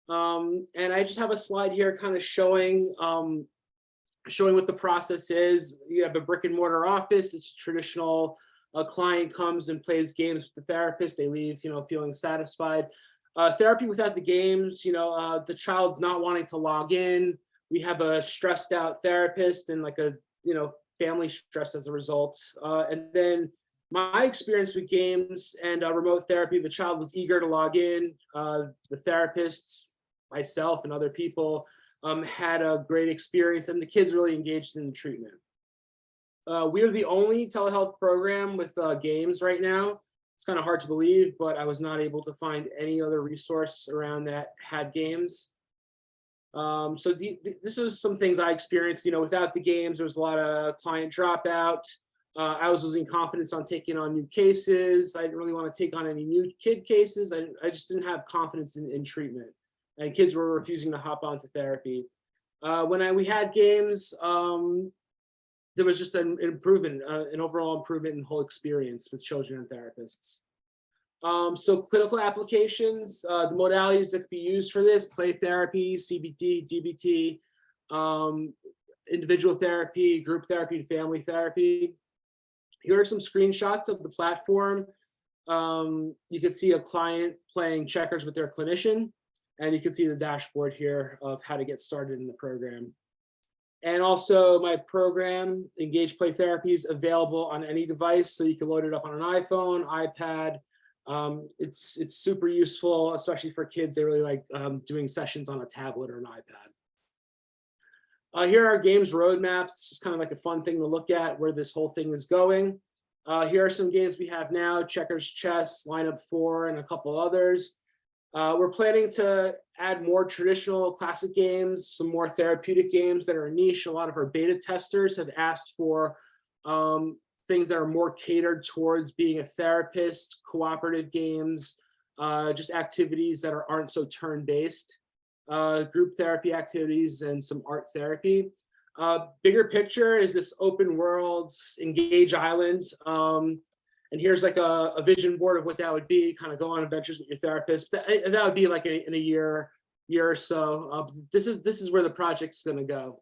And I just have a slide here kind of showing what the process is. You have a brick and mortar office. It's traditional. A client comes and plays games with the therapist. They leave, you know, feeling satisfied. Therapy without the games, you know, the child's not wanting to log in. We have a stressed out therapist and like a, you know, family stressed as a result. And then my experience with games and remote therapy, the child was eager to log in. The therapist, myself and other people had a great experience, and the kids really engaged in the treatment. We're the only telehealth program with games right now. It's kind of hard to believe, but I was not able to find any other resource around that had games. So this is some things I experienced. You know, without the games, there was a lot of client dropout. I was losing confidence on taking on new cases. I didn't really want to take on any new kid cases. I just didn't have confidence in treatment, and kids were refusing to hop onto therapy. When we had games, there was just an improvement, an overall improvement in the whole experience with children and therapists. So clinical applications, the modalities that could be used for this: play therapy, CBT, DBT, individual therapy, group therapy, and family therapy. Here are some screenshots of the platform. You can see a client playing checkers with their clinician, and you can see the dashboard here of how to get started in the program. And also my program, Engage Play Therapy, is available on any device. So you can load it up on an iPhone, iPad. It's super useful, especially for kids. They really like doing sessions on a tablet or an iPad. Here are our games roadmaps. It's just kind of like a fun thing to look at where this whole thing is going. Here are some games we have now: checkers, chess, lineup 4, and a couple others. We're planning to add more traditional classic games, some more therapeutic games that are niche. A lot of our beta testers have asked for things that are more catered towards being a therapist, cooperative games, just activities that aren't so turn-based. group therapy activities, and some art therapy. Bigger picture is this open world Engage Island. And here's like a vision board of what that would be, kind of go on adventures with your therapist. That would be like in a year or so. This is where the project's gonna go.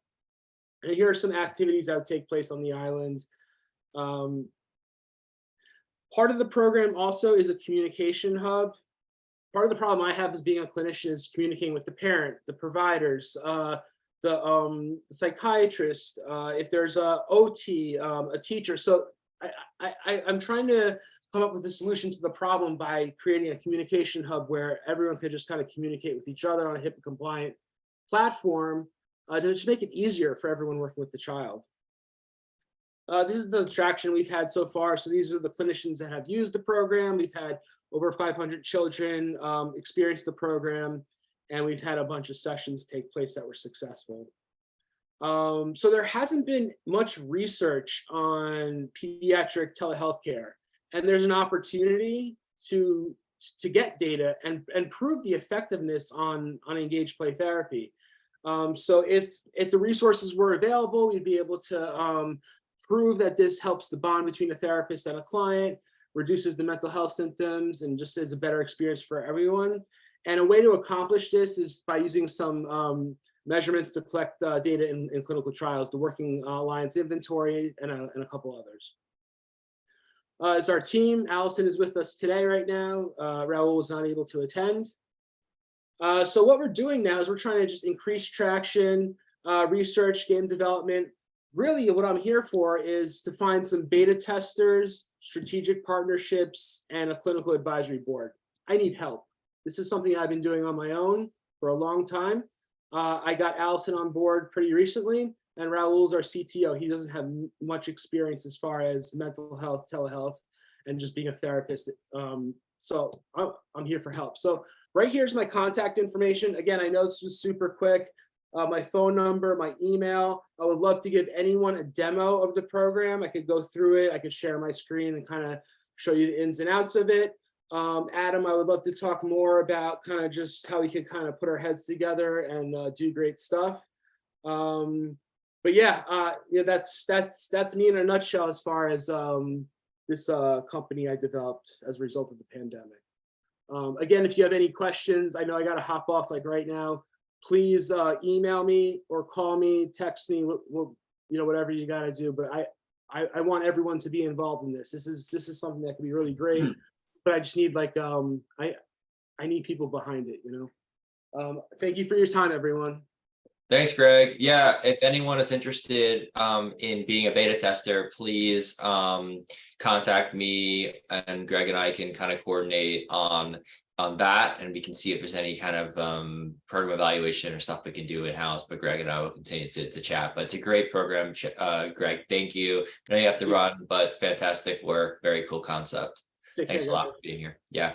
And here are some activities that would take place on the island. Part of the program also is a communication hub. Part of the problem I have as being a clinician is communicating with the parent, the providers, the psychiatrist, if there's a OT, a teacher. So I'm trying to come up with a solution to the problem by creating a communication hub where everyone could just kind of communicate with each other on a HIPAA compliant platform to just make it easier for everyone working with the child. This is the traction we've had so far. So these are the clinicians that have used the program. We've had over 500 children experience the program, and we've had a bunch of sessions take place that were successful. So there hasn't been much research on pediatric telehealth care, and there's an opportunity to get data and prove the effectiveness on engaged play therapy. So if the resources were available, we'd be able to prove that this helps the bond between a therapist and a client, reduces the mental health symptoms, and just is a better experience for everyone. And a way to accomplish this is by using some measurements to collect data in clinical trials, the Working Alliance Inventory, and a couple others. It's our team. Allison is with us today right now. Raul was not able to attend. So what we're doing now is we're trying to just increase traction, research, game development. Really what I'm here for is to find some beta testers, strategic partnerships, and a clinical advisory board. I need help. This is something I've been doing on my own for a long time. I got Allison on board pretty recently, and Raul's our CTO. He doesn't have much experience as far as mental health, telehealth, and just being a therapist. So I'm here for help. So right here's my contact information. Again, I know this was super quick. My phone number, my email. I would love to give anyone a demo of the program. I could go through it. I could share my screen and kind of show you the ins and outs of it. Adam, I would love to talk more about kind of just how we could kind of put our heads together and do great stuff. But yeah, that's me in a nutshell as far as this company I developed as a result of the pandemic. Again, if you have any questions, I know I got to hop off like right now. Please email me or call me, text me, whatever you got to do. But I want everyone to be involved in this. This is something that could be really great. But I just need I need people behind it, Thank you for your time, everyone. Thanks, Greg. Yeah, if anyone is interested in being a beta tester, please contact me, and Greg and I can kind of coordinate on that, and we can see if there's any kind of program evaluation or stuff we can do in-house. But Greg and I will continue to chat. But it's a great program, Greg. Thank you. I know you have to run, but fantastic work. Very cool concept. Thanks a lot for being here. Yeah.